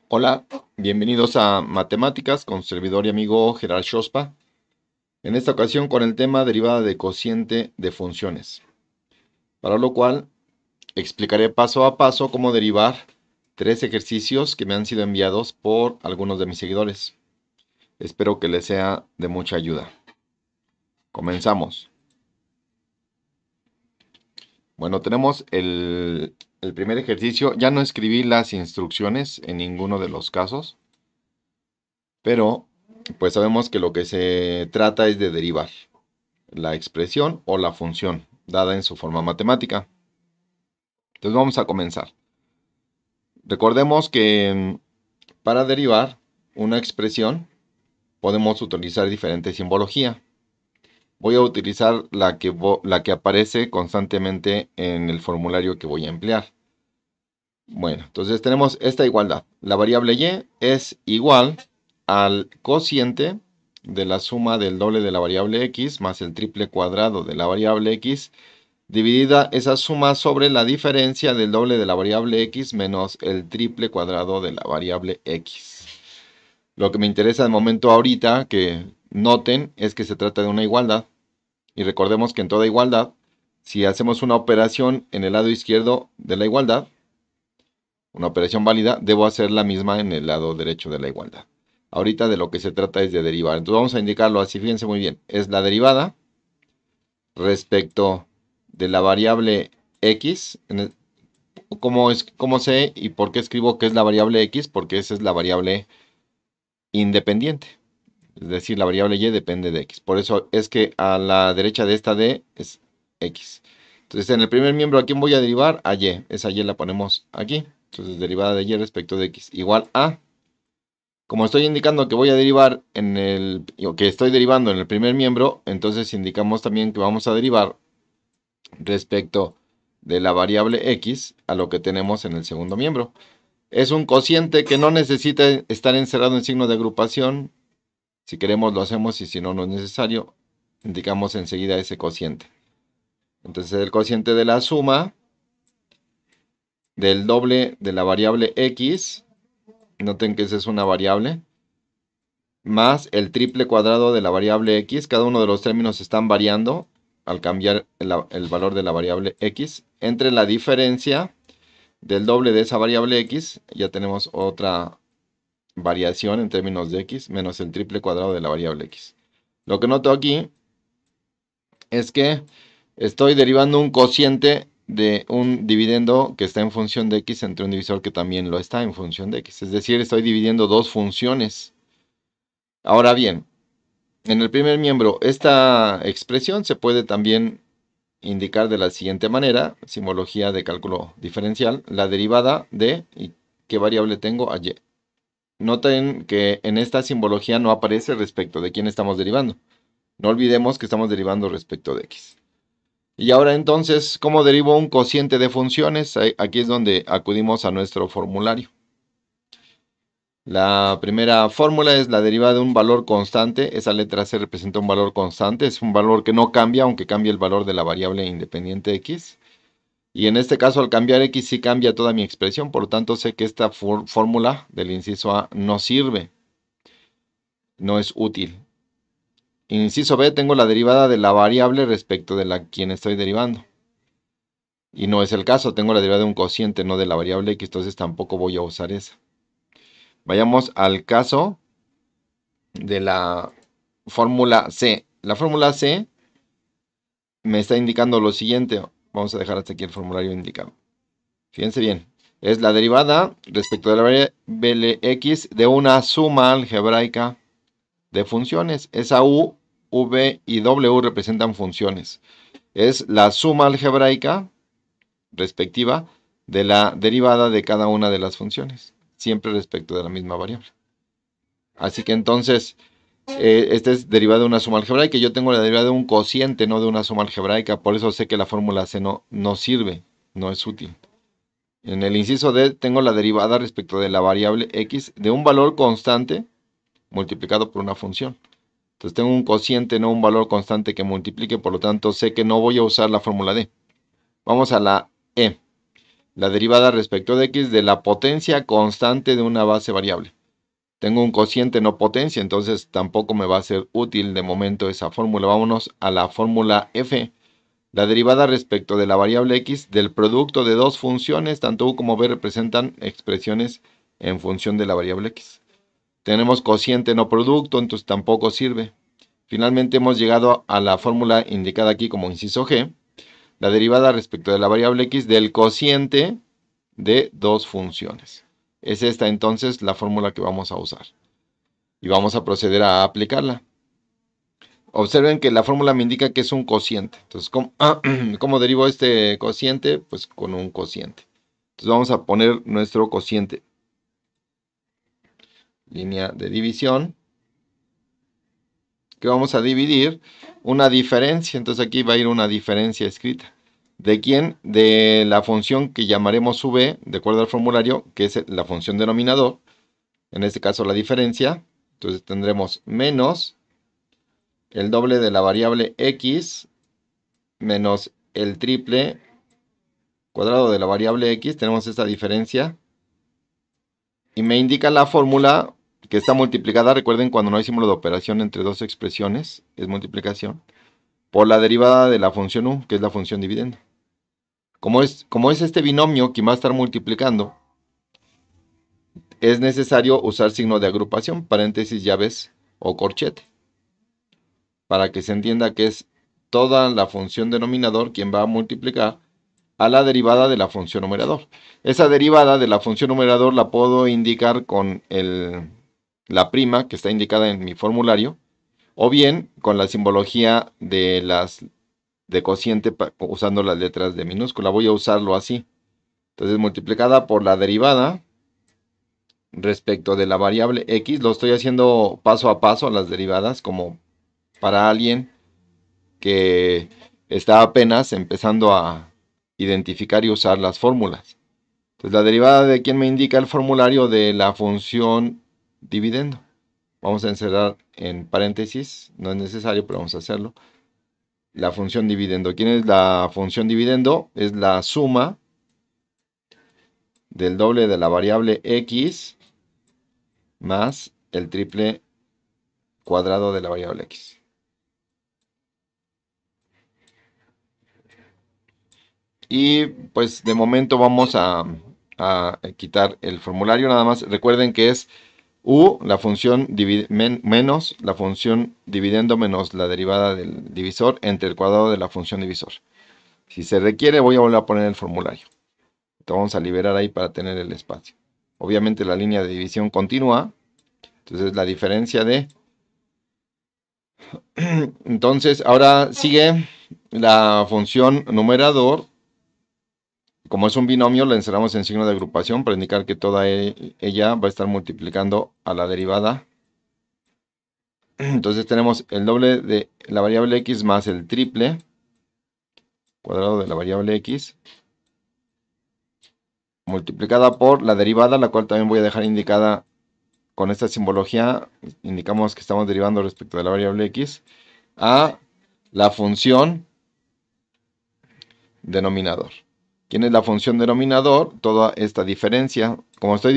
Hola, bienvenidos a Matemáticas con su servidor y amigo Gerard Schospa. En esta ocasión con el tema derivada de cociente de funciones, para lo cual explicaré paso a paso cómo derivar tres ejercicios que me han sido enviados por algunos de mis seguidores. Espero que les sea de mucha ayuda. Comenzamos. Bueno, tenemos el primer ejercicio. Ya no escribí las instrucciones en ninguno de los casos, pero pues sabemos que lo que se trata es de derivar la expresión o la función dada en su forma matemática. Entonces vamos a comenzar. Recordemos que para derivar una expresión podemos utilizar diferente simbología. Voy a utilizar la que aparece constantemente en el formulario que voy a emplear. Bueno, entonces tenemos esta igualdad. La variable y es igual al cociente de la suma del doble de la variable x más el triple cuadrado de la variable x, dividida esa suma sobre la diferencia del doble de la variable x menos el triple cuadrado de la variable x. Lo que me interesa de momento ahorita que noten es que se trata de una igualdad. Y recordemos que en toda igualdad, si hacemos una operación en el lado izquierdo de la igualdad, una operación válida, debo hacer la misma en el lado derecho de la igualdad. Ahorita de lo que se trata es de derivar. Entonces vamos a indicarlo así, fíjense muy bien. Es la derivada respecto de la variable x. ¿Cómo sé y por qué escribo que es la variable x? Porque esa es la variable independiente. Es decir, la variable y depende de x. Por eso es que a la derecha de esta d es x. Entonces, en el primer miembro, ¿a quién voy a derivar? A y. Esa y la ponemos aquí. Entonces, derivada de y respecto de x igual a. Como estoy indicando que voy a derivar o que estoy derivando en el primer miembro, entonces indicamos también que vamos a derivar respecto de la variable x a lo que tenemos en el segundo miembro. Es un cociente que no necesita estar encerrado en signo de agrupación. Si queremos lo hacemos y si no, no es necesario. Indicamos enseguida ese cociente. Entonces el cociente de la suma del doble de la variable x, noten que esa es una variable, más el triple cuadrado de la variable x. Cada uno de los términos están variando al cambiar el valor de la variable x. Entre la diferencia del doble de esa variable x, ya tenemos otra variación en términos de x, menos el triple cuadrado de la variable x. Lo que noto aquí es que estoy derivando un cociente de un dividendo que está en función de x entre un divisor que también lo está en función de x. Es decir, estoy dividiendo dos funciones. Ahora bien, en el primer miembro, esta expresión se puede también indicar de la siguiente manera, simbología de cálculo diferencial, la derivada de, ¿y qué variable tengo? A y. Noten que en esta simbología no aparece respecto de quién estamos derivando. No olvidemos que estamos derivando respecto de x. Y ahora entonces, ¿cómo derivo un cociente de funciones? Aquí es donde acudimos a nuestro formulario. La primera fórmula es la derivada de un valor constante. Esa letra C representa un valor constante. Es un valor que no cambia, aunque cambie el valor de la variable independiente x. Y en este caso, al cambiar x, sí cambia toda mi expresión. Por lo tanto, sé que esta fórmula del inciso A no sirve. No es útil. Inciso B, tengo la derivada de la variable respecto de la quien estoy derivando. Y no es el caso, tengo la derivada de un cociente, no de la variable x, entonces tampoco voy a usar esa. Vayamos al caso de la fórmula C. La fórmula C me está indicando lo siguiente. Vamos a dejar hasta aquí el formulario indicado. Fíjense bien. Es la derivada respecto de la variable x de una suma algebraica de funciones. Esa u, v y w representan funciones. Es la suma algebraica respectiva de la derivada de cada una de las funciones, siempre respecto de la misma variable. Así que entonces, esta es derivada de una suma algebraica. Yo tengo la derivada de un cociente, no de una suma algebraica. Por eso sé que la fórmula C no sirve, no es útil. En el inciso D tengo la derivada respecto de la variable x de un valor constante multiplicado por una función. Entonces tengo un cociente, no un valor constante que multiplique. Por lo tanto, sé que no voy a usar la fórmula D. Vamos a la E. la derivada respecto de x de la potencia constante de una base variable. Tengo un cociente no potencia, entonces tampoco me va a ser útil de momento esa fórmula. Vámonos a la fórmula f. La derivada respecto de la variable x del producto de dos funciones, tanto u como b representan expresiones en función de la variable x. Tenemos cociente no producto, entonces tampoco sirve. Finalmente hemos llegado a la fórmula indicada aquí como inciso g. La derivada respecto de la variable x del cociente de dos funciones. Es esta entonces la fórmula que vamos a usar. Y vamos a proceder a aplicarla. Observen que la fórmula me indica que es un cociente. Entonces, ¿cómo derivo este cociente? Pues con un cociente. Entonces vamos a poner nuestro cociente. Línea de división. Que vamos a dividir una diferencia. Entonces aquí va a ir una diferencia escrita. ¿De quién? De la función que llamaremos v, de acuerdo al formulario, que es la función denominador. En este caso la diferencia. Entonces tendremos menos el doble de la variable x menos el triple cuadrado de la variable x. Tenemos esta diferencia. Y me indica la fórmula que está multiplicada. Recuerden, cuando no hay símbolo de operación entre dos expresiones, es multiplicación. Por la derivada de la función u, que es la función dividendo. Como es este binomio quien va a estar multiplicando, es necesario usar signo de agrupación, paréntesis, llaves o corchete, para que se entienda que es toda la función denominador quien va a multiplicar a la derivada de la función numerador. Esa derivada de la función numerador la puedo indicar con la prima que está indicada en mi formulario, o bien con la simbología de cociente usando las letras de minúscula. Voy a usarlo así. Entonces, multiplicada por la derivada respecto de la variable x, lo estoy haciendo paso a paso las derivadas, como para alguien que está apenas empezando a identificar y usar las fórmulas. Entonces, la derivada de quién me indica el formulario de la función dividendo. Vamos a encerrar en paréntesis, no es necesario, pero vamos a hacerlo. La función dividendo. ¿Quién es la función dividendo? Es la suma del doble de la variable x más el triple cuadrado de la variable x. Y pues de momento vamos a quitar el formulario. Nada más recuerden que es u, la función menos la función dividendo menos la derivada del divisor entre el cuadrado de la función divisor. Si se requiere, voy a volver a poner el formulario. Entonces vamos a liberar ahí para tener el espacio. Obviamente la línea de división continúa. Entonces la diferencia de... Entonces ahora sigue la función numerador. Como es un binomio, la encerramos en signo de agrupación para indicar que toda ella va a estar multiplicando a la derivada. Entonces tenemos el doble de la variable x más el triple cuadrado de la variable x multiplicada por la derivada, la cual también voy a dejar indicada con esta simbología. Indicamos que estamos derivando respecto de la variable x a la función denominador. ¿Quién es la función denominador? Toda esta diferencia. Como estoy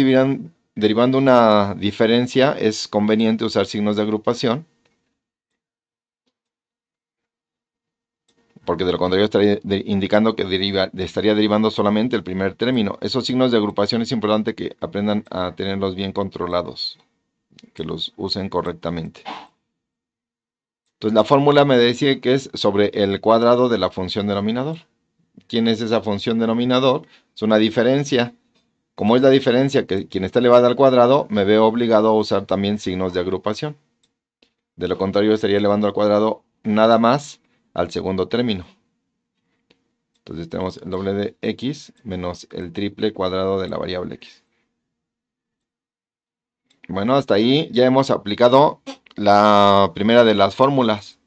derivando una diferencia, es conveniente usar signos de agrupación, porque de lo contrario estaría indicando que estaría derivando solamente el primer término. Esos signos de agrupación es importante que aprendan a tenerlos bien controlados, que los usen correctamente. Entonces la fórmula me decía que es sobre el cuadrado de la función denominador. ¿Quién es esa función denominador? Es una diferencia. Como es la diferencia que quien está elevada al cuadrado, me veo obligado a usar también signos de agrupación. De lo contrario, estaría elevando al cuadrado nada más al segundo término. Entonces tenemos el doble de x menos el triple cuadrado de la variable x. Bueno, hasta ahí ya hemos aplicado la primera de las fórmulas.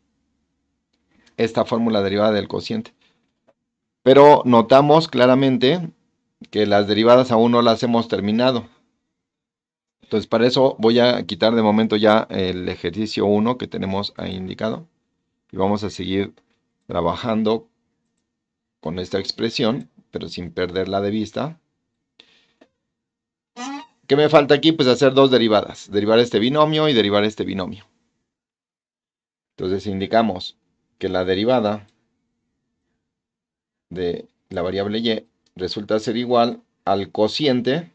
Esta fórmula derivada del cociente. Pero notamos claramente que las derivadas aún no las hemos terminado. Entonces para eso voy a quitar de momento ya el ejercicio 1 que tenemos ahí indicado. Y vamos a seguir trabajando con esta expresión pero sin perderla de vista. ¿Qué me falta aquí? Pues hacer dos derivadas. Derivar este binomio y derivar este binomio. Entonces indicamos que la derivada de la variable y resulta ser igual al cociente.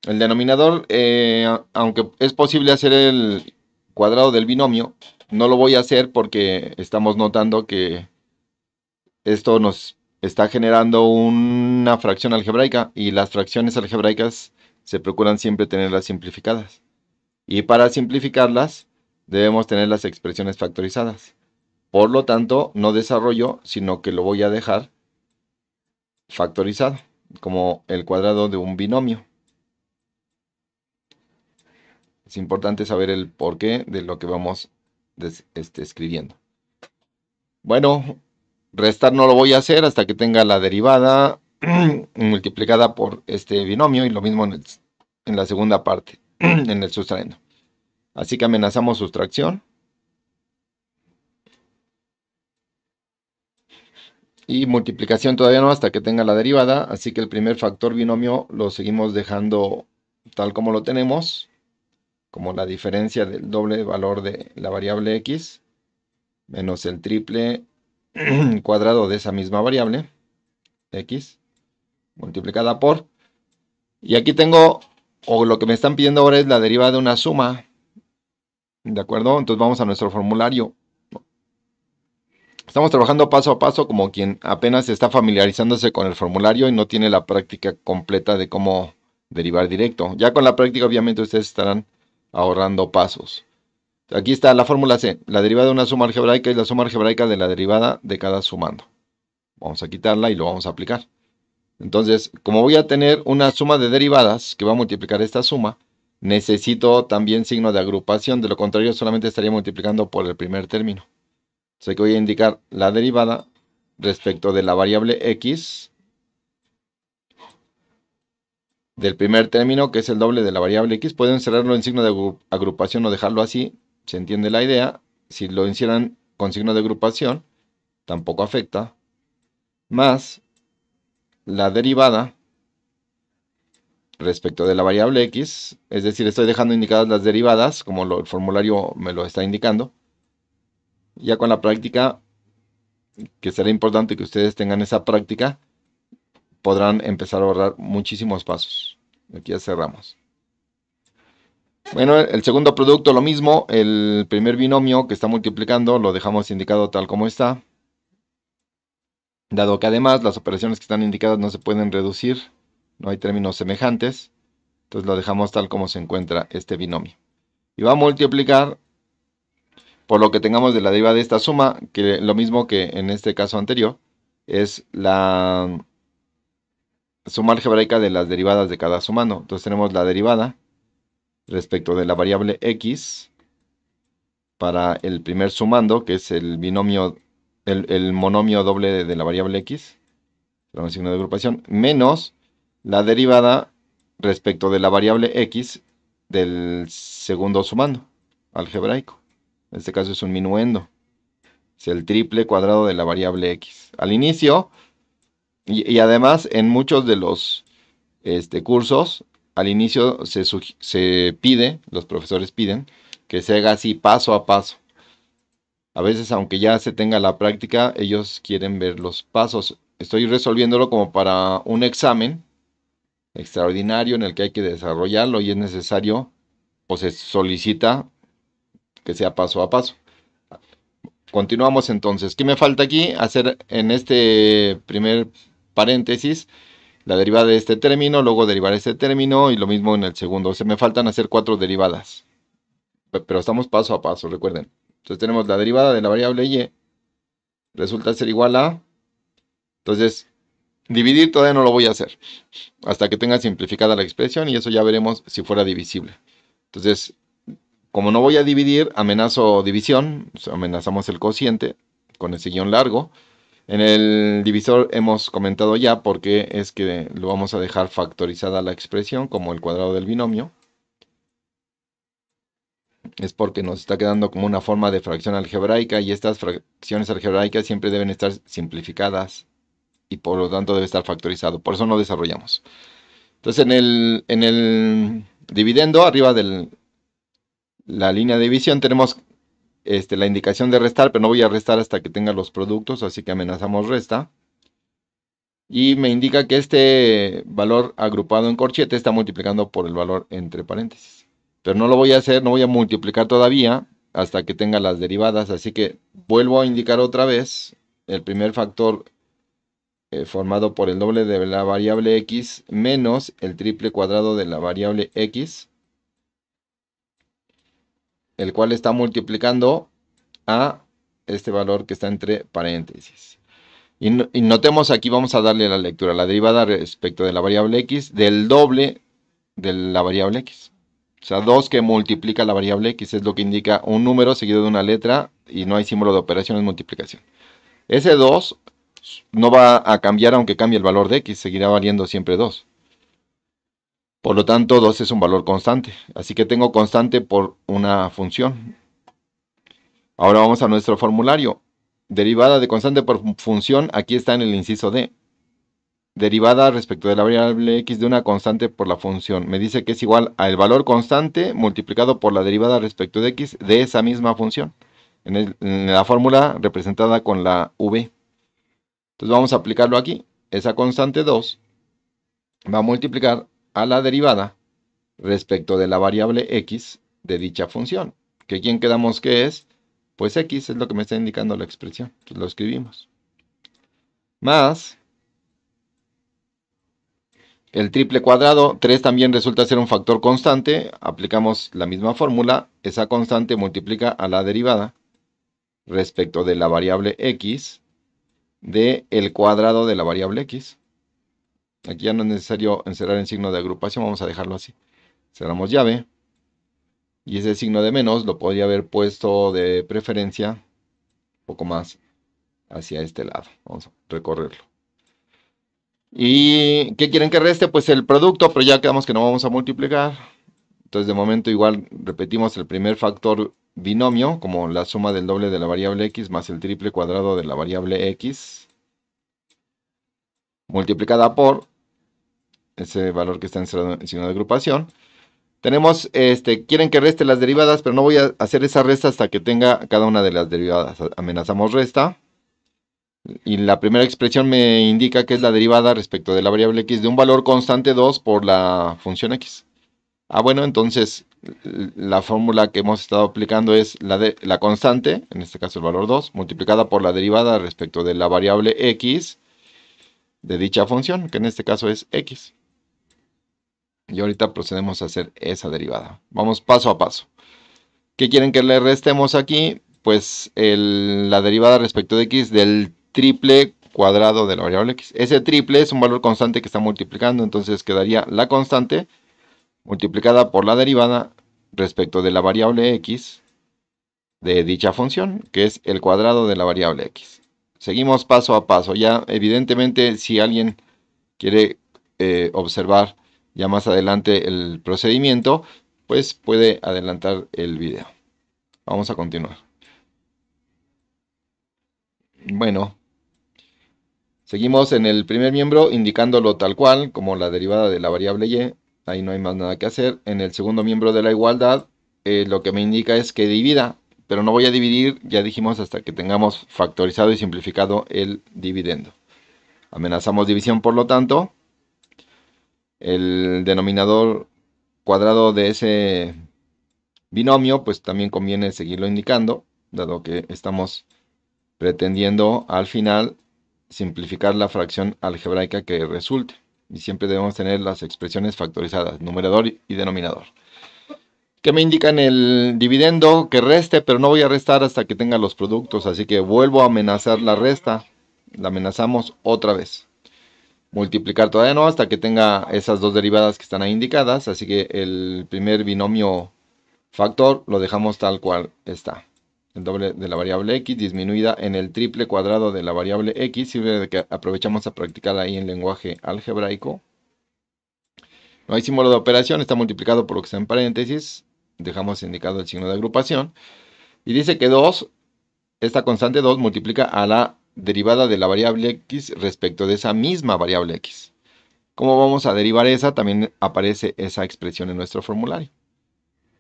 El denominador, aunque es posible hacer el cuadrado del binomio, no lo voy a hacer porque estamos notando que esto nos está generando una fracción algebraica y las fracciones algebraicas se procuran siempre tenerlas simplificadas. Y para simplificarlas debemos tener las expresiones factorizadas. Por lo tanto, no desarrollo, sino que lo voy a dejar factorizado, como el cuadrado de un binomio. Es importante saber el porqué de lo que vamos escribiendo. Bueno, restar no lo voy a hacer hasta que tenga la derivada multiplicada por este binomio y lo mismo en la segunda parte, en el sustraendo. Así que amenazamos sustracción. Y multiplicación todavía no hasta que tenga la derivada, así que el primer factor binomio lo seguimos dejando tal como lo tenemos, como la diferencia del doble valor de la variable x, menos el triple cuadrado de esa misma variable, x, multiplicada por, y aquí tengo, o lo que me están pidiendo ahora es la derivada de una suma, ¿de acuerdo? Entonces vamos a nuestro formulario. Estamos trabajando paso a paso como quien apenas está familiarizándose con el formulario y no tiene la práctica completa de cómo derivar directo. Ya con la práctica obviamente ustedes estarán ahorrando pasos. Aquí está la fórmula C. La derivada de una suma algebraica es la suma algebraica de la derivada de cada sumando. Vamos a quitarla y lo vamos a aplicar. Entonces, como voy a tener una suma de derivadas que va a multiplicar esta suma, necesito también signo de agrupación. De lo contrario, solamente estaría multiplicando por el primer término. Sé que voy a indicar la derivada respecto de la variable x del primer término, que es el doble de la variable x. Pueden encerrarlo en signo de agrupación o dejarlo así. Se entiende la idea. Si lo encierran con signo de agrupación, tampoco afecta. Más la derivada respecto de la variable x. Es decir, estoy dejando indicadas las derivadas, como el formulario me lo está indicando. Ya con la práctica, que será importante que ustedes tengan esa práctica, podrán empezar a ahorrar muchísimos pasos. Aquí ya cerramos. Bueno, el segundo producto lo mismo, el primer binomio que está multiplicando lo dejamos indicado tal como está. Dado que además las operaciones que están indicadas no se pueden reducir, no hay términos semejantes, entonces lo dejamos tal como se encuentra este binomio. Y va a multiplicar por lo que tengamos de la derivada de esta suma, que lo mismo que en este caso anterior, es la suma algebraica de las derivadas de cada sumando. Entonces tenemos la derivada respecto de la variable x para el primer sumando, que es el binomio, el monomio doble de la variable x, el signo de agrupación, menos la derivada respecto de la variable x del segundo sumando algebraico. En este caso es un minuendo. Es el triple cuadrado de la variable x. Al inicio, y además en muchos de los cursos, al inicio se pide, los profesores piden, que se haga así paso a paso. A veces, aunque ya se tenga la práctica, ellos quieren ver los pasos. Estoy resolviéndolo como para un examen extraordinario en el que hay que desarrollarlo y es necesario, o se solicita que sea paso a paso. Continuamos entonces. ¿Qué me falta aquí? Hacer en este primer paréntesis la derivada de este término, luego derivar este término y lo mismo en el segundo. Se me faltan hacer 4 derivadas. Pero estamos paso a paso, recuerden. Entonces tenemos la derivada de la variable y resulta ser igual a... Entonces, dividir todavía no lo voy a hacer hasta que tenga simplificada la expresión y eso ya veremos si fuera divisible. Entonces, como no voy a dividir, amenazo división, o sea, amenazamos el cociente con ese guión largo. En el divisor hemos comentado ya por qué es que lo vamos a dejar factorizada la expresión como el cuadrado del binomio. es porque nos está quedando como una forma de fracción algebraica y estas fracciones algebraicas siempre deben estar simplificadas y por lo tanto debe estar factorizado. Por eso no desarrollamos. Entonces en el dividendo, arriba de la línea de división, tenemos la indicación de restar, pero no voy a restar hasta que tenga los productos, así que amenazamos resta. Y me indica que este valor agrupado en corchete está multiplicando por el valor entre paréntesis. Pero no lo voy a hacer, no voy a multiplicar todavía hasta que tenga las derivadas. Así que vuelvo a indicar otra vez el primer factor formado por el doble de la variable x menos el triple cuadrado de la variable x, el cual está multiplicando a este valor que está entre paréntesis. Y notemos aquí, vamos a darle la lectura, la derivada respecto de la variable x del doble de la variable x. O sea, 2 que multiplica la variable x es lo que indica un número seguido de una letra y no hay símbolo de operación, es multiplicación. Ese 2 no va a cambiar aunque cambie el valor de x, seguirá valiendo siempre 2. Por lo tanto, 2 es un valor constante. Así que tengo constante por una función. Ahora vamos a nuestro formulario. Derivada de constante por función, aquí está en el inciso D. Derivada respecto de la variable x de una constante por la función. Me dice que es igual al valor constante multiplicado por la derivada respecto de x de esa misma función. En la fórmula representada con la v. Entonces vamos a aplicarlo aquí. Esa constante 2 va a multiplicar a la derivada respecto de la variable x de dicha función. ¿Que quién quedamos que es? Pues x es lo que me está indicando la expresión. Entonces lo escribimos. Más el triple cuadrado, 3 también resulta ser un factor constante. Aplicamos la misma fórmula. Esa constante multiplica a la derivada respecto de la variable x de el cuadrado de la variable x. Aquí ya no es necesario encerrar en signo de agrupación. Vamos a dejarlo así. Cerramos llave. Y ese signo de menos lo podría haber puesto de preferencia un poco más hacia este lado. Vamos a recorrerlo. ¿Y qué quieren que reste? Pues el producto, pero ya quedamos que no vamos a multiplicar. Entonces de momento igual repetimos el primer factor binomio, como la suma del doble de la variable x más el triple cuadrado de la variable x, multiplicada por ese valor que está encerrado en signo de agrupación. Tenemos, quieren que reste las derivadas, pero no voy a hacer esa resta hasta que tenga cada una de las derivadas. Amenazamos resta. Y la primera expresión me indica que es la derivada respecto de la variable x de un valor constante 2 por la función x. Bueno, entonces la fórmula que hemos estado aplicando es la constante, en este caso el valor 2, multiplicada por la derivada respecto de la variable x de dicha función, que en este caso es x. Y ahorita procedemos a hacer esa derivada. Vamos paso a paso. ¿Qué quieren que le restemos aquí? Pues la derivada respecto de x del triple cuadrado de la variable x. Ese triple es un valor constante que está multiplicando, entonces quedaría la constante multiplicada por la derivada respecto de la variable x de dicha función, que es el cuadrado de la variable x. Seguimos paso a paso. Ya evidentemente si alguien quiere observar ya más adelante el procedimiento, pues puede adelantar el video. Vamos a continuar. Bueno, seguimos en el primer miembro indicándolo tal cual, como la derivada de la variable y. Ahí no hay más nada que hacer. En el segundo miembro de la igualdad, lo que me indica es que divida, pero no voy a dividir, ya dijimos, hasta que tengamos factorizado y simplificado el dividendo. Amenazamos división, por lo tanto, el denominador cuadrado de ese binomio, pues también conviene seguirlo indicando, dado que estamos pretendiendo al final simplificar la fracción algebraica que resulte. Y siempre debemos tener las expresiones factorizadas, numerador y denominador. ¿Qué me indican el dividendo? Que reste, pero no voy a restar hasta que tenga los productos, así que vuelvo a amenazar la resta. La amenazamos otra vez. Multiplicar todavía no, hasta que tenga esas dos derivadas que están ahí indicadas, así que el primer binomio factor lo dejamos tal cual está. El doble de la variable x disminuida en el triple cuadrado de la variable x, sirve de que aprovechamos a practicar ahí en lenguaje algebraico. No hay símbolo de operación, está multiplicado por lo que está en paréntesis. dejamos indicado el signo de agrupación. Y dice que 2, esta constante 2 multiplica a la derivada de la variable x respecto de esa misma variable x. ¿Cómo vamos a derivar esa? También aparece esa expresión en nuestro formulario.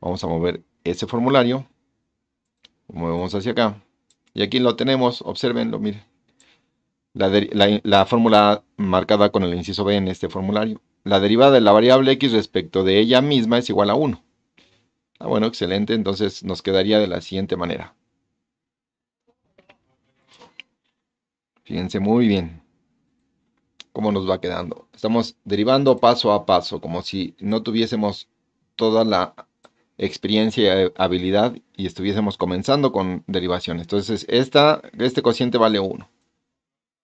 Vamos a mover ese formulario. Lo movemos hacia acá. Y aquí lo tenemos, obsérvenlo, miren. La fórmula marcada con el inciso B en este formulario. La derivada de la variable x respecto de ella misma es igual a 1. Ah, bueno, excelente. Entonces nos quedaría de la siguiente manera. Fíjense muy bien cómo nos va quedando. Estamos derivando paso a paso, como si no tuviésemos toda la experiencia y habilidad y estuviésemos comenzando con derivaciones. Entonces, este cociente vale 1.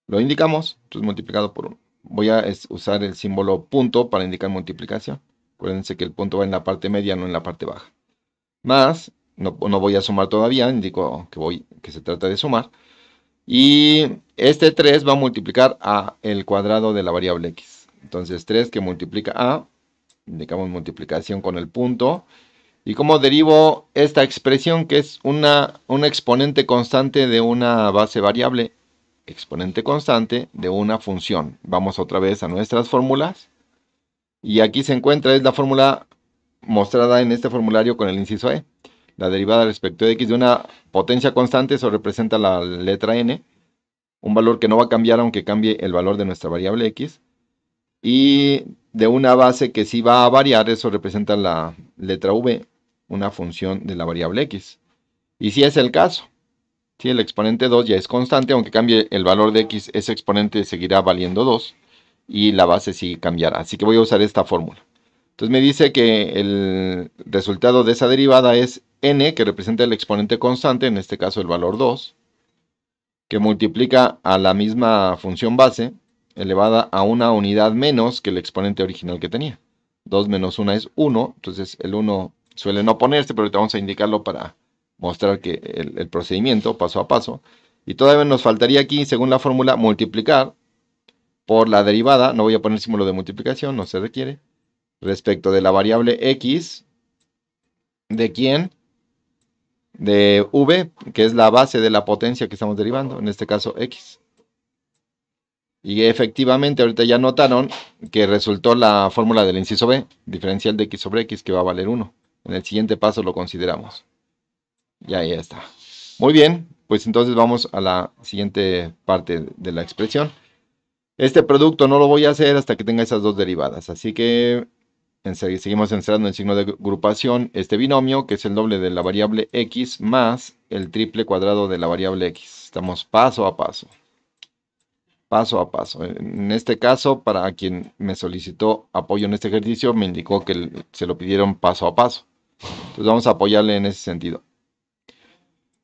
Lo indicamos, entonces multiplicado por 1. Voy a usar el símbolo punto para indicar multiplicación. Acuérdense que el punto va en la parte media, no en la parte baja. Más, no voy a sumar todavía, indico que se trata de sumar. Y este 3 va a multiplicar a el cuadrado de la variable x. Entonces 3 que multiplica a, indicamos multiplicación con el punto. ¿Y cómo derivo esta expresión que es una exponente constante de una base variable? Exponente constante de una función. Vamos otra vez a nuestras fórmulas. Y aquí se encuentra, es la fórmula mostrada en este formulario con el inciso E. La derivada respecto de x de una potencia constante, eso representa la letra n. Un valor que no va a cambiar aunque cambie el valor de nuestra variable x. Y de una base que sí va a variar, eso representa la letra v, una función de la variable x. Y si es el caso, si el exponente 2 ya es constante, aunque cambie el valor de x, ese exponente seguirá valiendo 2 y la base sí cambiará. Así que voy a usar esta fórmula. Entonces me dice que el resultado de esa derivada es n, que representa el exponente constante, en este caso el valor 2, que multiplica a la misma función base, elevada a una unidad menos que el exponente original que tenía. 2 menos 1 es 1, entonces el 1 suele no ponerse, pero ahorita vamos a indicarlo para mostrar que el procedimiento paso a paso. Y todavía nos faltaría aquí, según la fórmula, multiplicar por la derivada, no voy a poner símbolo de multiplicación, no se requiere, respecto de la variable x, ¿de quién? De v, que es la base de la potencia que estamos derivando, en este caso x. Y efectivamente, ahorita ya notaron que resultó la fórmula del inciso B, diferencial de x sobre x, que va a valer 1. En el siguiente paso lo consideramos. Ya está. Muy bien, pues entonces vamos a la siguiente parte de la expresión. Este producto no lo voy a hacer hasta que tenga esas dos derivadas, así que seguimos encerrando el signo de agrupación, este binomio, que es el doble de la variable x más el triple cuadrado de la variable x. Estamos paso a paso. Paso a paso. En este caso, para quien me solicitó apoyo en este ejercicio, me indicó que se lo pidieron paso a paso. Entonces vamos a apoyarle en ese sentido.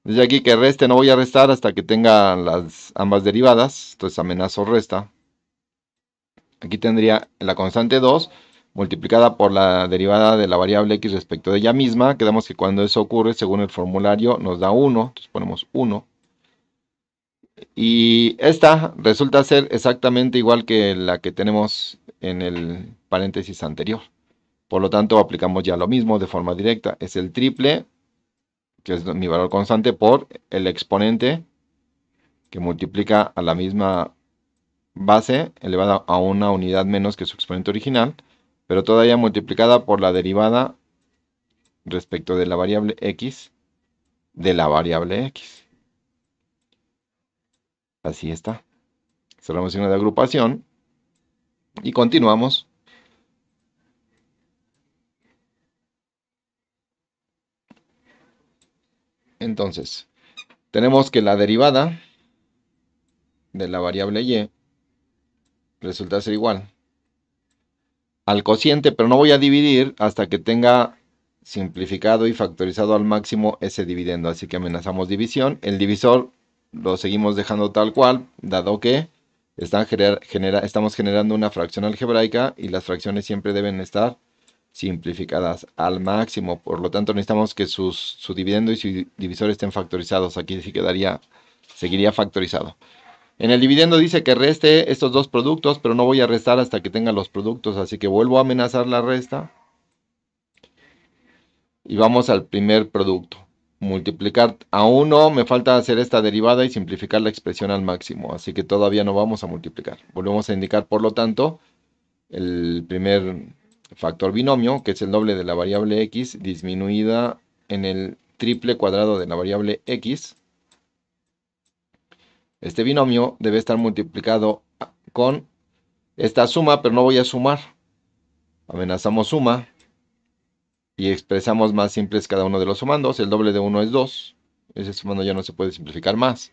Desde aquí que reste, no voy a restar hasta que tenga ambas derivadas. Entonces amenazo resta. Aquí tendría la constante 2 multiplicada por la derivada de la variable x respecto de ella misma. Quedamos que cuando eso ocurre, según el formulario, nos da 1. Entonces ponemos 1. Y esta resulta ser exactamente igual que la que tenemos en el paréntesis anterior. Por lo tanto, aplicamos ya lo mismo de forma directa. Es el triple, que es mi valor constante, por el exponente, que multiplica a la misma base, elevada a una unidad menos que su exponente original, pero todavía multiplicada por la derivada respecto de la variable x de la variable x. Así está. Cerramos signo de agrupación y continuamos. Entonces, tenemos que la derivada de la variable y resulta ser igual al cociente, pero no voy a dividir hasta que tenga simplificado y factorizado al máximo ese dividendo. Así que amenazamos división. El divisor lo seguimos dejando tal cual, dado que estamos generando una fracción algebraica y las fracciones siempre deben estar simplificadas al máximo. Por lo tanto, necesitamos que su dividendo y su divisor estén factorizados. Aquí sí seguiría factorizado. En el dividendo dice que reste estos dos productos, pero no voy a restar hasta que tenga los productos, así que vuelvo a amenazar la resta. Y vamos al primer producto. Multiplicar a 1, me falta hacer esta derivada y simplificar la expresión al máximo, así que todavía no vamos a multiplicar. Volvemos a indicar, por lo tanto, el primer factor binomio, que es el doble de la variable x, disminuida en el triple cuadrado de la variable x. Este binomio debe estar multiplicado con esta suma, pero no voy a sumar. Amenazamos suma y expresamos más simples cada uno de los sumandos. El doble de 1 es 2. Ese sumando ya no se puede simplificar más.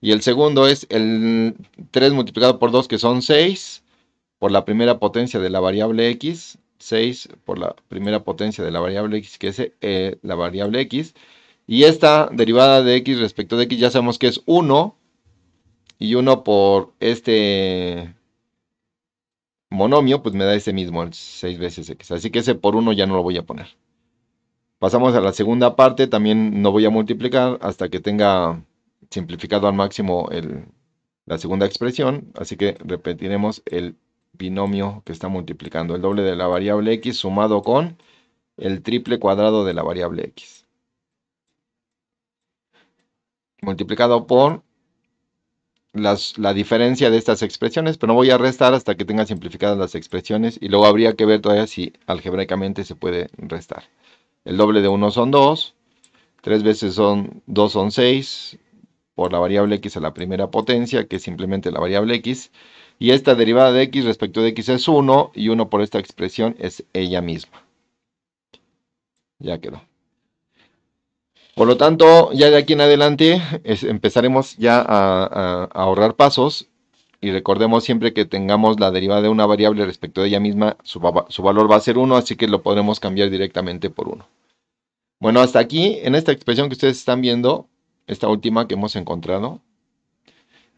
Y el segundo es el 3 multiplicado por 2, que son 6, por la primera potencia de la variable x. 6 por la primera potencia de la variable x, que es la variable x. Y esta derivada de x respecto de x ya sabemos que es 1. Y 1 por este monomio, pues me da ese mismo, el 6 veces x. Así que ese por 1 ya no lo voy a poner. Pasamos a la segunda parte, también no voy a multiplicar hasta que tenga simplificado al máximo la segunda expresión. Así que repetiremos el binomio que está multiplicando. El doble de la variable x sumado con el triple cuadrado de la variable x. Multiplicado por la diferencia de estas expresiones, pero no voy a restar hasta que tenga simplificadas las expresiones y luego habría que ver todavía si algebraicamente se puede restar. El doble de 1 son 2, 3 veces 2 son 6, por la variable x a la primera potencia, que es simplemente la variable x, y esta derivada de x respecto de x es 1, y 1 por esta expresión es ella misma. Ya quedó. Por lo tanto, ya de aquí en adelante empezaremos ya a ahorrar pasos. Y recordemos siempre que tengamos la derivada de una variable respecto de ella misma, su valor va a ser 1, así que lo podremos cambiar directamente por 1. Bueno, hasta aquí, en esta expresión que ustedes están viendo, esta última que hemos encontrado,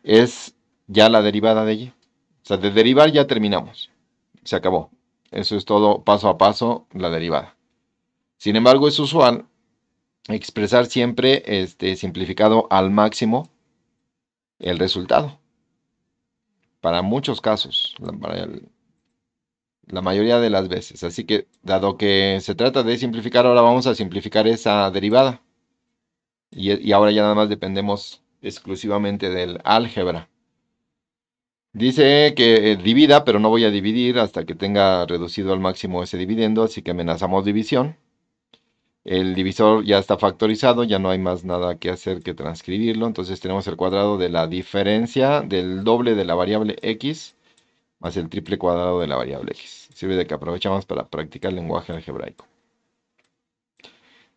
es ya la derivada de ella. O sea, de derivar ya terminamos. Se acabó. Eso es todo paso a paso, la derivada. Sin embargo, es usual expresar siempre simplificado al máximo el resultado. Para muchos casos, la mayoría de las veces. Así que, dado que se trata de simplificar, ahora vamos a simplificar esa derivada. Y ahora ya nada más dependemos exclusivamente del álgebra. Dice que divida, pero no voy a dividir hasta que tenga reducido al máximo ese dividendo, así que amenazamos división. El divisor ya está factorizado, ya no hay más nada que hacer que transcribirlo. Entonces tenemos el cuadrado de la diferencia del doble de la variable x más el triple cuadrado de la variable x. Sirve de que aprovechamos para practicar el lenguaje algebraico.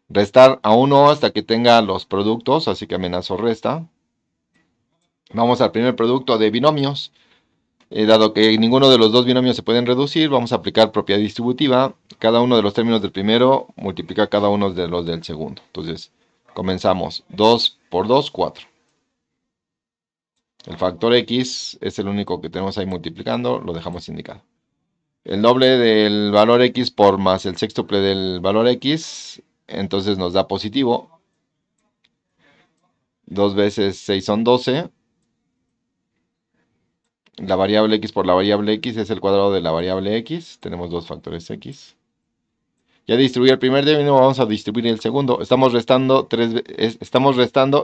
Restar a 1 hasta que tenga los productos, así que amenazo resta. Vamos al primer producto de binomios. Dado que ninguno de los dos binomios se pueden reducir, vamos a aplicar propiedad distributiva. Cada uno de los términos del primero multiplica cada uno de los del segundo. Entonces, comenzamos. 2 por 2, 4. El factor x es el único que tenemos ahí multiplicando, lo dejamos indicado. El doble del valor x por más el sextuple del valor x, entonces nos da positivo. 2 veces 6 son 12. La variable x por la variable x es el cuadrado de la variable x. Tenemos dos factores x. Ya distribuí el primer término, vamos a distribuir el segundo. Estamos restando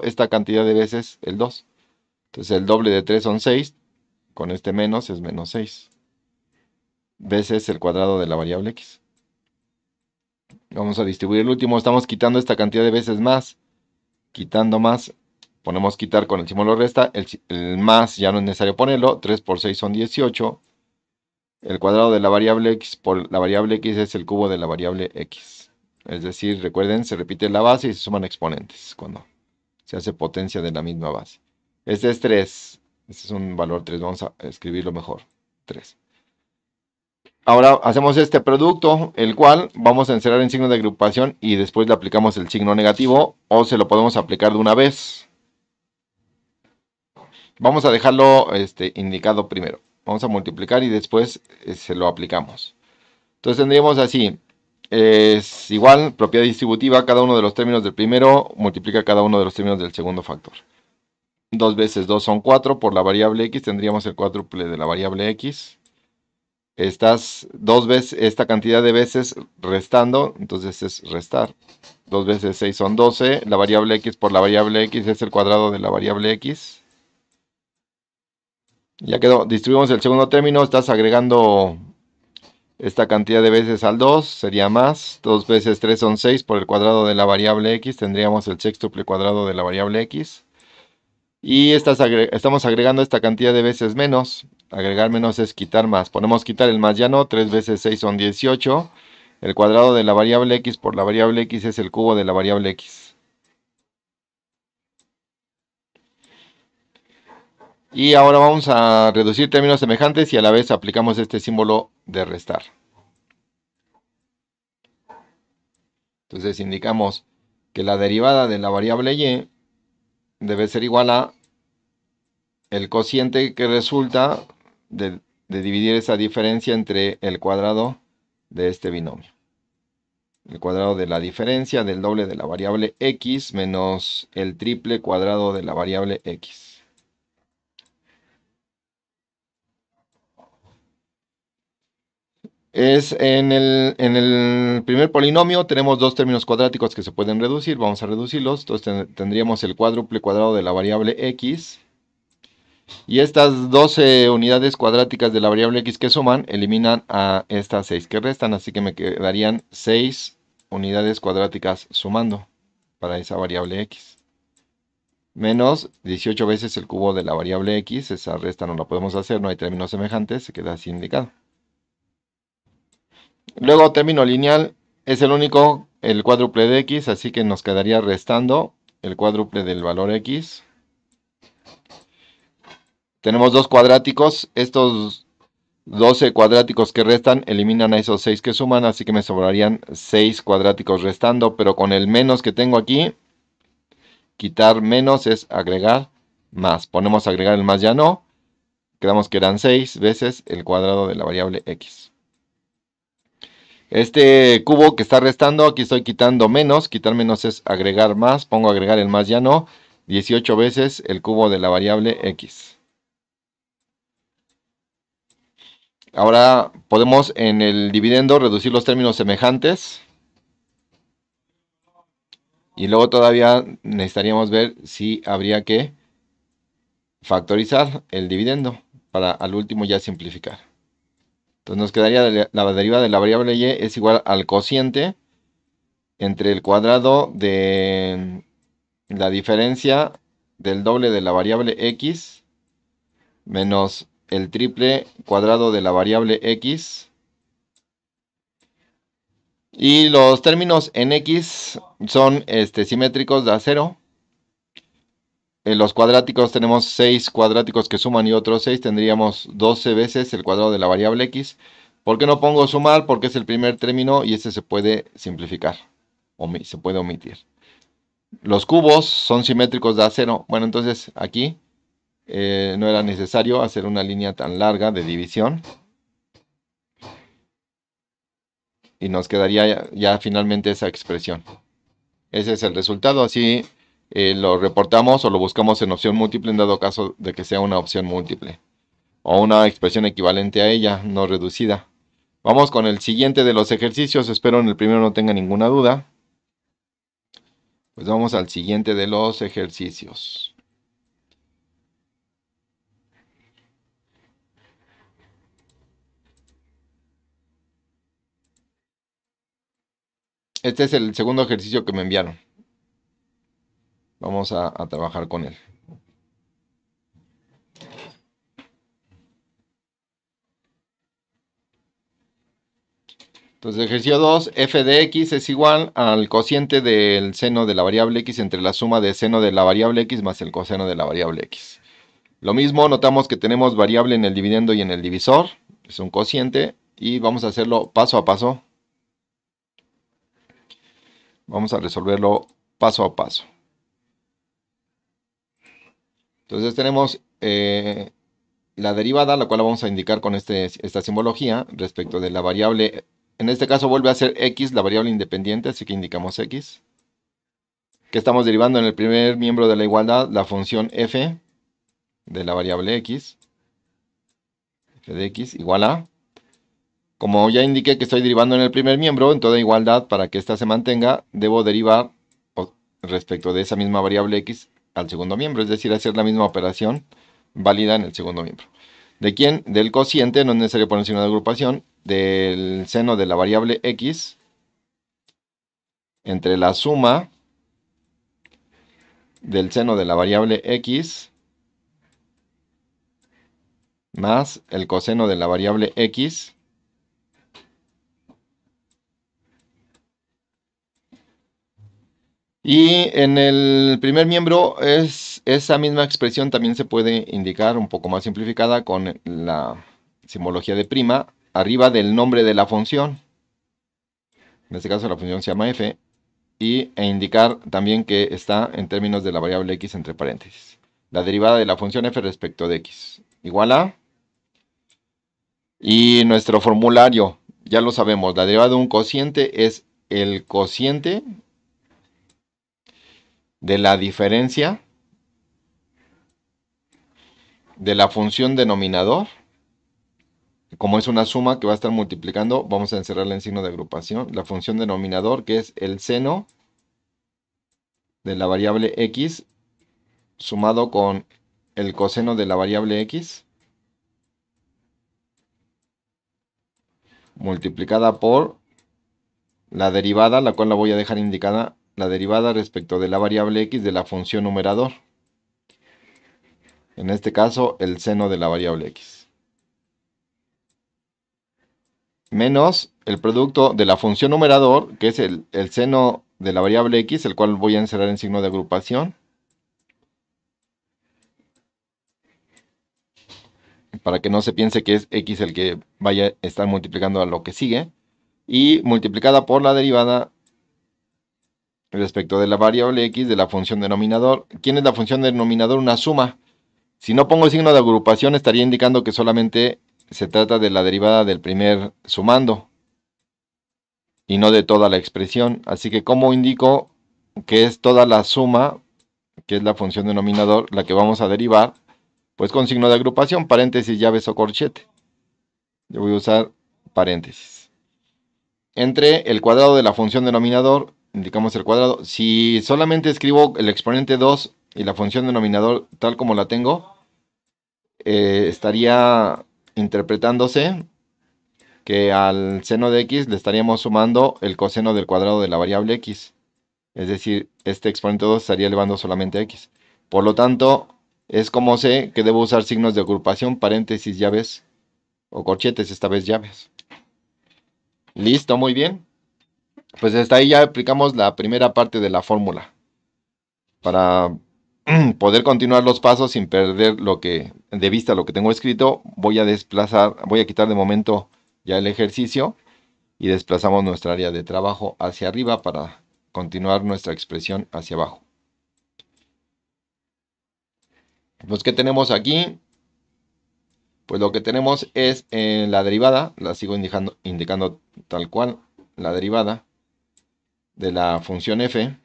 esta cantidad de veces el 2. Entonces el doble de 3 son 6. Con este menos es menos 6. Veces el cuadrado de la variable x. Vamos a distribuir el último. Estamos quitando esta cantidad de veces más. Quitando más. Ponemos quitar con el símbolo resta. El más ya no es necesario ponerlo. 3 por 6 son 18. El cuadrado de la variable x por la variable x es el cubo de la variable x. Es decir, recuerden, se repite la base y se suman exponentes cuando se hace potencia de la misma base. Este es 3. Este es un valor 3. Vamos a escribirlo mejor. 3. Ahora hacemos este producto, el cual vamos a encerrar en signo de agrupación y después le aplicamos el signo negativo, o se lo podemos aplicar de una vez. Vamos a dejarlo indicado primero. Vamos a multiplicar y después se lo aplicamos. Entonces tendríamos así. Es igual, propiedad distributiva, cada uno de los términos del primero multiplica cada uno de los términos del segundo factor. 2 veces 2 son 4, por la variable x tendríamos el cuádruple de la variable x. estás dos veces esta cantidad de veces restando, entonces es restar. 2 veces 6 son 12, la variable x por la variable x es el cuadrado de la variable x. Ya quedó, distribuimos el segundo término, estás agregando esta cantidad de veces al 2, sería más, 2 veces 3 son 6 por el cuadrado de la variable x, tendríamos el sextuple cuadrado de la variable x. Y estamos agregando esta cantidad de veces menos. Agregar menos es quitar más. Ponemos quitar el más ya no. 3 veces 6 son 18. El cuadrado de la variable x por la variable x es el cubo de la variable x. Y ahora vamos a reducir términos semejantes y a la vez aplicamos este símbolo de restar. Entonces indicamos que la derivada de la variable y debe ser igual a el cociente que resulta de dividir esa diferencia entre el cuadrado de este binomio. El cuadrado de la diferencia del doble de la variable x menos el triple cuadrado de la variable x. En el primer polinomio tenemos dos términos cuadráticos que se pueden reducir. Vamos a reducirlos. Entonces tendríamos el cuádruple cuadrado de la variable x. Y estas 12 unidades cuadráticas de la variable x que suman eliminan a estas 6 que restan. Así que me quedarían 6 unidades cuadráticas sumando para esa variable x. Menos 18 veces el cubo de la variable x. Esa resta no la podemos hacer, no hay términos semejantes, se queda así indicado. Luego término lineal es el único, el cuádruple de x, así que nos quedaría restando el cuádruple del valor x. Tenemos dos cuadráticos, estos 12 cuadráticos que restan eliminan a esos 6 que suman, así que me sobrarían 6 cuadráticos restando, pero con el menos que tengo aquí, quitar menos es agregar más. Ponemos agregar el más ya no, quedamos que eran 6 veces el cuadrado de la variable x. Este cubo que está restando, aquí estoy quitando menos, quitar menos es agregar más, pongo agregar el más ya no, 18 veces el cubo de la variable x. Ahora podemos en el dividendo reducir los términos semejantes. Y luego todavía necesitaríamos ver si habría que factorizar el dividendo para al último ya simplificar. Entonces nos quedaría la derivada de la variable y es igual al cociente entre el cuadrado de la diferencia del doble de la variable x menos el triple cuadrado de la variable x. Y los términos en x son simétricos de a 0. En los cuadráticos tenemos 6 cuadráticos que suman y otros 6. Tendríamos 12 veces el cuadrado de la variable x. ¿Por qué no pongo sumar? Porque es el primer término y ese se puede simplificar. Se puede omitir. Los cubos son simétricos de a 0. Bueno, entonces aquí no era necesario hacer una línea tan larga de división. Y nos quedaría ya finalmente esa expresión. Ese es el resultado. Así lo reportamos o lo buscamos en opción múltiple en dado caso de que sea una opción múltiple. O una expresión equivalente a ella, no reducida. Vamos con el siguiente de los ejercicios. Espero en el primero no tenga ninguna duda. Pues vamos al siguiente de los ejercicios. Este es el segundo ejercicio que me enviaron. Vamos a trabajar con él. Entonces, ejercicio 2, f de x es igual al cociente del seno de la variable x entre la suma de seno de la variable x más el coseno de la variable x. Lo mismo, notamos que tenemos variable en el dividendo y en el divisor. Es un cociente y vamos a hacerlo paso a paso. Vamos a resolverlo paso a paso. Entonces tenemos la derivada, la cual vamos a indicar con esta simbología respecto de la variable. En este caso vuelve a ser x, la variable independiente, así que indicamos x. Que estamos derivando en el primer miembro de la igualdad, la función f de la variable x. F de x igual a. Como ya indiqué que estoy derivando en el primer miembro, en toda igualdad, para que ésta se mantenga, debo derivar respecto de esa misma variable x al segundo miembro, es decir, hacer la misma operación válida en el segundo miembro. ¿De quién? Del cociente, no es necesario poner signo de agrupación, del seno de la variable x entre la suma del seno de la variable x más el coseno de la variable x y en el primer miembro esa misma expresión también se puede indicar un poco más simplificada con la simbología de prima arriba del nombre de la función. En este caso la función se llama f e indicar también que está en términos de la variable x entre paréntesis. La derivada de la función f respecto de x igual a, y nuestro formulario, ya lo sabemos, la derivada de un cociente es el cociente de la diferencia de la función denominador. Como es una suma que va a estar multiplicando, vamos a encerrarla en signo de agrupación. La función denominador, que es el seno de la variable x, sumado con el coseno de la variable x, multiplicada por la derivada, la cual la voy a dejar indicada, la derivada respecto de la variable x de la función numerador. En este caso, el seno de la variable x. Menos el producto de la función numerador, que es el seno de la variable x, el cual voy a encerrar en signo de agrupación, para que no se piense que es x el que vaya a estar multiplicando a lo que sigue, y multiplicada por la derivada respecto de la variable x de la función denominador. ¿Quién es la función denominador? Una suma. Si no pongo el signo de agrupación, estaría indicando que solamente se trata de la derivada del primer sumando y no de toda la expresión. Así que, ¿cómo indico que es toda la suma, que es la función denominador, la que vamos a derivar? Pues con signo de agrupación, paréntesis, llaves o corchete. Yo voy a usar paréntesis. Entre el cuadrado de la función denominador, indicamos el cuadrado. Si solamente escribo el exponente 2 y la función denominador tal como la tengo, estaría interpretándose que al seno de x le estaríamos sumando el coseno del cuadrado de la variable x. Es decir, este exponente 2 estaría elevando solamente a x. Por lo tanto, es como sé que debo usar signos de agrupación, paréntesis, llaves o corchetes, esta vez llaves. Listo, muy bien. Pues hasta ahí ya aplicamos la primera parte de la fórmula. Para poder continuar los pasos sin perder de vista lo que tengo escrito, voy a quitar de momento ya el ejercicio y desplazamos nuestra área de trabajo hacia arriba para continuar nuestra expresión hacia abajo. Pues, ¿qué tenemos aquí? Pues lo que tenemos es la derivada, la sigo indicando tal cual, la derivada de la función f,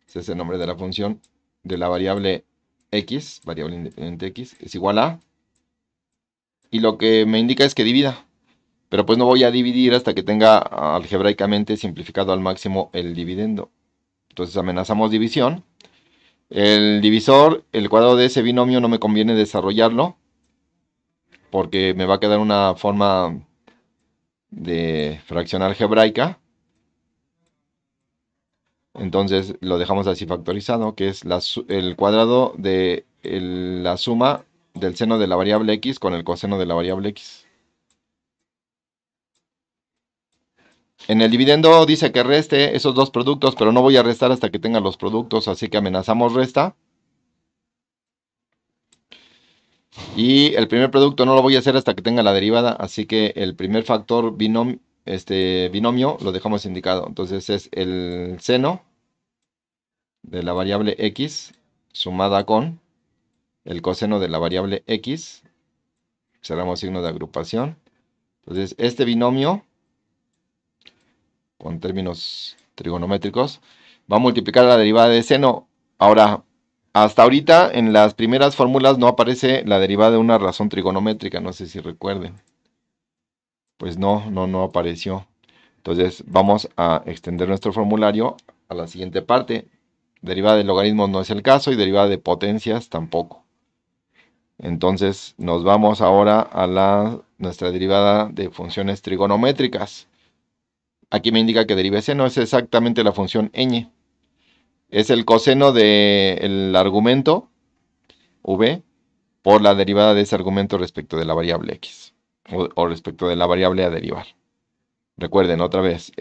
ese es el nombre de la función, de la variable x, variable independiente x, es igual a, y lo que me indica es que divida, pero pues no voy a dividir hasta que tenga algebraicamente simplificado al máximo el dividendo. Entonces amenazamos división. El divisor, el cuadrado de ese binomio no me conviene desarrollarlo, porque me va a quedar una forma de fracción algebraica. Entonces lo dejamos así factorizado, que es el cuadrado de la suma del seno de la variable x con el coseno de la variable x. En el dividendo dice que reste esos dos productos, pero no voy a restar hasta que tenga los productos, así que amenazamos resta. Y el primer producto no lo voy a hacer hasta que tenga la derivada, así que el primer factor binomio lo dejamos indicado. Entonces es el seno de la variable x sumada con el coseno de la variable x. Cerramos signo de agrupación. Entonces este binomio, con términos trigonométricos, va a multiplicar la derivada de seno. Ahora, hasta ahorita en las primeras fórmulas no aparece la derivada de una razón trigonométrica, no sé si recuerden. Pues no apareció. Entonces vamos a extender nuestro formulario a la siguiente parte. Derivada de logaritmos no es el caso y derivada de potencias tampoco. Entonces nos vamos ahora a nuestra derivada de funciones trigonométricas. Aquí me indica que derive seno, es exactamente la función ñ. Es el coseno del argumento v por la derivada de ese argumento respecto de la variable x o respecto de la variable a derivar. Recuerden otra vez,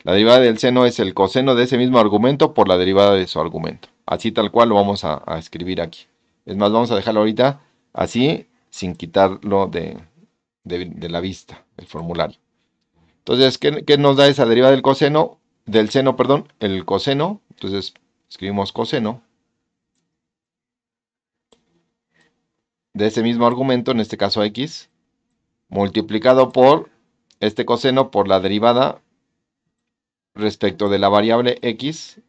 la derivada del seno es el coseno de ese mismo argumento por la derivada de su argumento. Así tal cual lo vamos a escribir aquí. Es más, vamos a dejarlo ahorita así, sin quitarlo de la vista, el formulario. Entonces, ¿qué nos da esa derivada del coseno? Del seno, perdón, el coseno. Entonces, escribimos coseno de ese mismo argumento, en este caso x, multiplicado por este coseno por la derivada respecto de la variable x,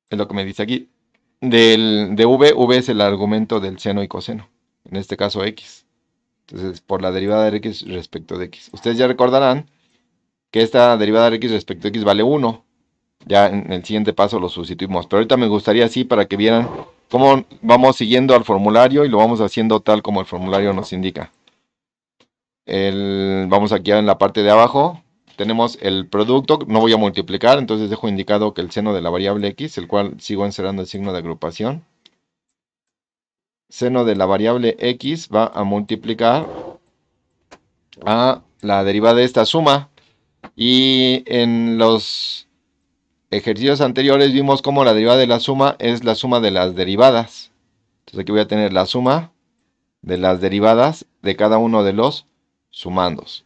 es lo que me dice aquí, de v es el argumento del seno y coseno, en este caso x. Entonces, por la derivada de x respecto de x. Ustedes ya recordarán que esta derivada de x respecto de x vale 1. Ya en el siguiente paso lo sustituimos. Pero ahorita me gustaría así para que vieran cómo vamos siguiendo al formulario y lo vamos haciendo tal como el formulario nos indica. Vamos aquí en la parte de abajo. Tenemos el producto, no voy a multiplicar, entonces dejo indicado que el seno de la variable x, el cual sigo encerrando el signo de agrupación. Seno de la variable x va a multiplicar a la derivada de esta suma. Y en los ejercicios anteriores vimos cómo la derivada de la suma es la suma de las derivadas. Entonces aquí voy a tener la suma de las derivadas de cada uno de los sumandos.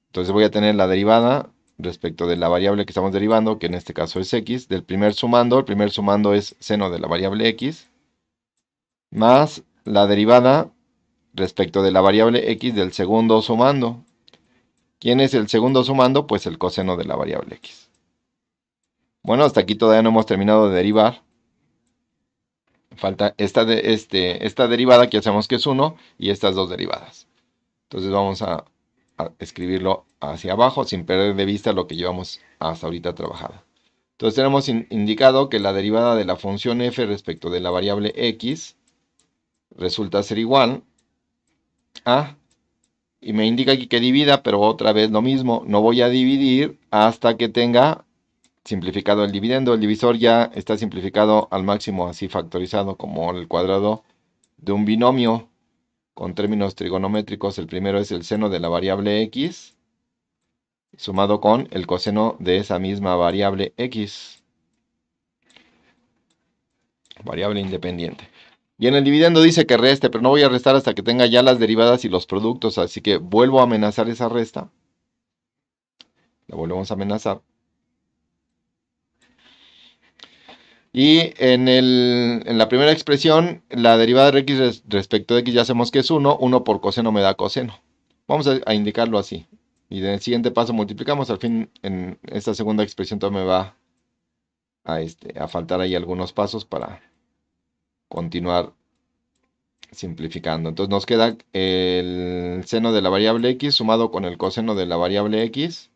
Entonces voy a tener la derivada respecto de la variable que estamos derivando, que en este caso es x, del primer sumando. El primer sumando es seno de la variable x, más la derivada respecto de la variable x del segundo sumando. ¿Quién es el segundo sumando? Pues el coseno de la variable x. Bueno, hasta aquí todavía no hemos terminado de derivar. Falta esta derivada que ya sabemos que es 1 y estas dos derivadas. Entonces vamos a escribirlo hacia abajo sin perder de vista lo que llevamos hasta ahorita trabajado. Entonces tenemos indicado que la derivada de la función f respecto de la variable x resulta ser igual a, y me indica aquí que divida, pero otra vez lo mismo, no voy a dividir hasta que tenga simplificado el dividendo. El divisor ya está simplificado al máximo, así factorizado como el cuadrado de un binomio con términos trigonométricos. El primero es el seno de la variable x sumado con el coseno de esa misma variable x, variable independiente. Y en el dividendo dice que reste, pero no voy a restar hasta que tenga ya las derivadas y los productos, así que vuelvo a amenazar esa resta. La volvemos a amenazar. Y en la primera expresión, la derivada de x respecto de x ya sabemos que es 1. 1 por coseno me da coseno. Vamos a indicarlo así. Y en el siguiente paso multiplicamos. Al fin, en esta segunda expresión todavía me va a faltar ahí algunos pasos para continuar simplificando. Entonces nos queda el seno de la variable x sumado con el coseno de la variable x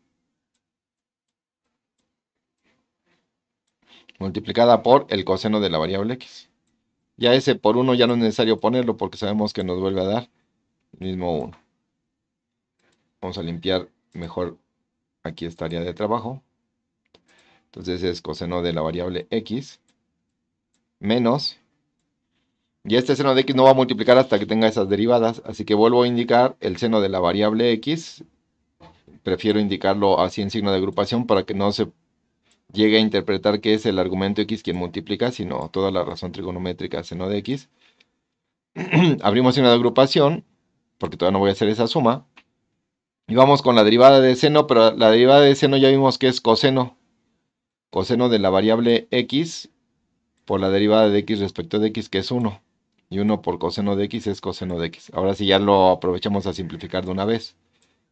multiplicada por el coseno de la variable x. Ya ese por 1 ya no es necesario ponerlo porque sabemos que nos vuelve a dar el mismo 1. Vamos a limpiar mejor aquí esta área de trabajo. Entonces es coseno de la variable x menos, y este seno de x no va a multiplicar hasta que tenga esas derivadas, así que vuelvo a indicar el seno de la variable x. Prefiero indicarlo así en signo de agrupación para que no se llegue a interpretar que es el argumento x quien multiplica, sino toda la razón trigonométrica seno de x. Abrimos signo de agrupación, porque todavía no voy a hacer esa suma. Y vamos con la derivada de seno, pero la derivada de seno ya vimos que es coseno. Coseno de la variable x por la derivada de x respecto de x, que es 1. Y 1 por coseno de x es coseno de x. Ahora sí ya lo aprovechamos a simplificar de una vez.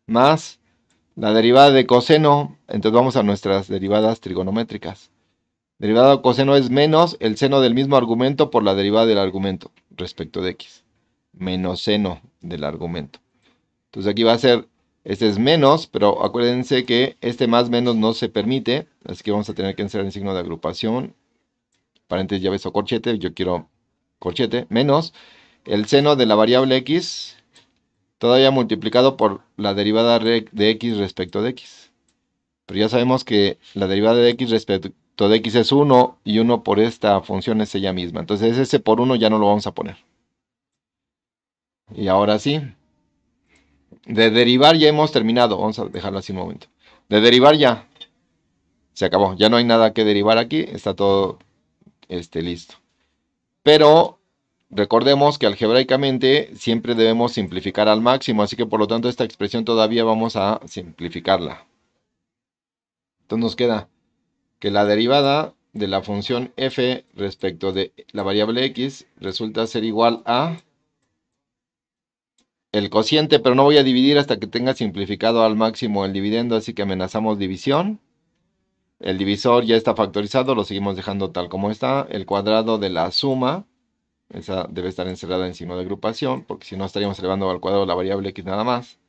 Más la derivada de coseno, entonces vamos a nuestras derivadas trigonométricas. Derivada de coseno es menos el seno del mismo argumento por la derivada del argumento respecto de x. Menos seno del argumento. Entonces aquí va a ser, este es menos, pero acuérdense que este más menos no se permite, así que vamos a tener que insertar el signo de agrupación, paréntesis, llaves o corchete, yo quiero corchete, menos el seno de la variable x, todavía multiplicado por la derivada de x respecto de x. Pero ya sabemos que la derivada de x respecto de x es 1 y 1 por esta función es ella misma. Entonces ese por 1 ya no lo vamos a poner. Y ahora sí, de derivar ya hemos terminado. Vamos a dejarlo así un momento. De derivar ya se acabó. Ya no hay nada que derivar aquí. Está todo listo. Pero recordemos que algebraicamente siempre debemos simplificar al máximo. Así que por lo tanto esta expresión todavía vamos a simplificarla. Entonces nos queda que la derivada de la función f respecto de la variable x resulta ser igual a el cociente, pero no voy a dividir hasta que tenga simplificado al máximo el dividendo, así que amenazamos división. El divisor ya está factorizado, lo seguimos dejando tal como está. El cuadrado de la suma, esa debe estar encerrada en signo de agrupación, porque si no estaríamos elevando al cuadrado la variable x nada más.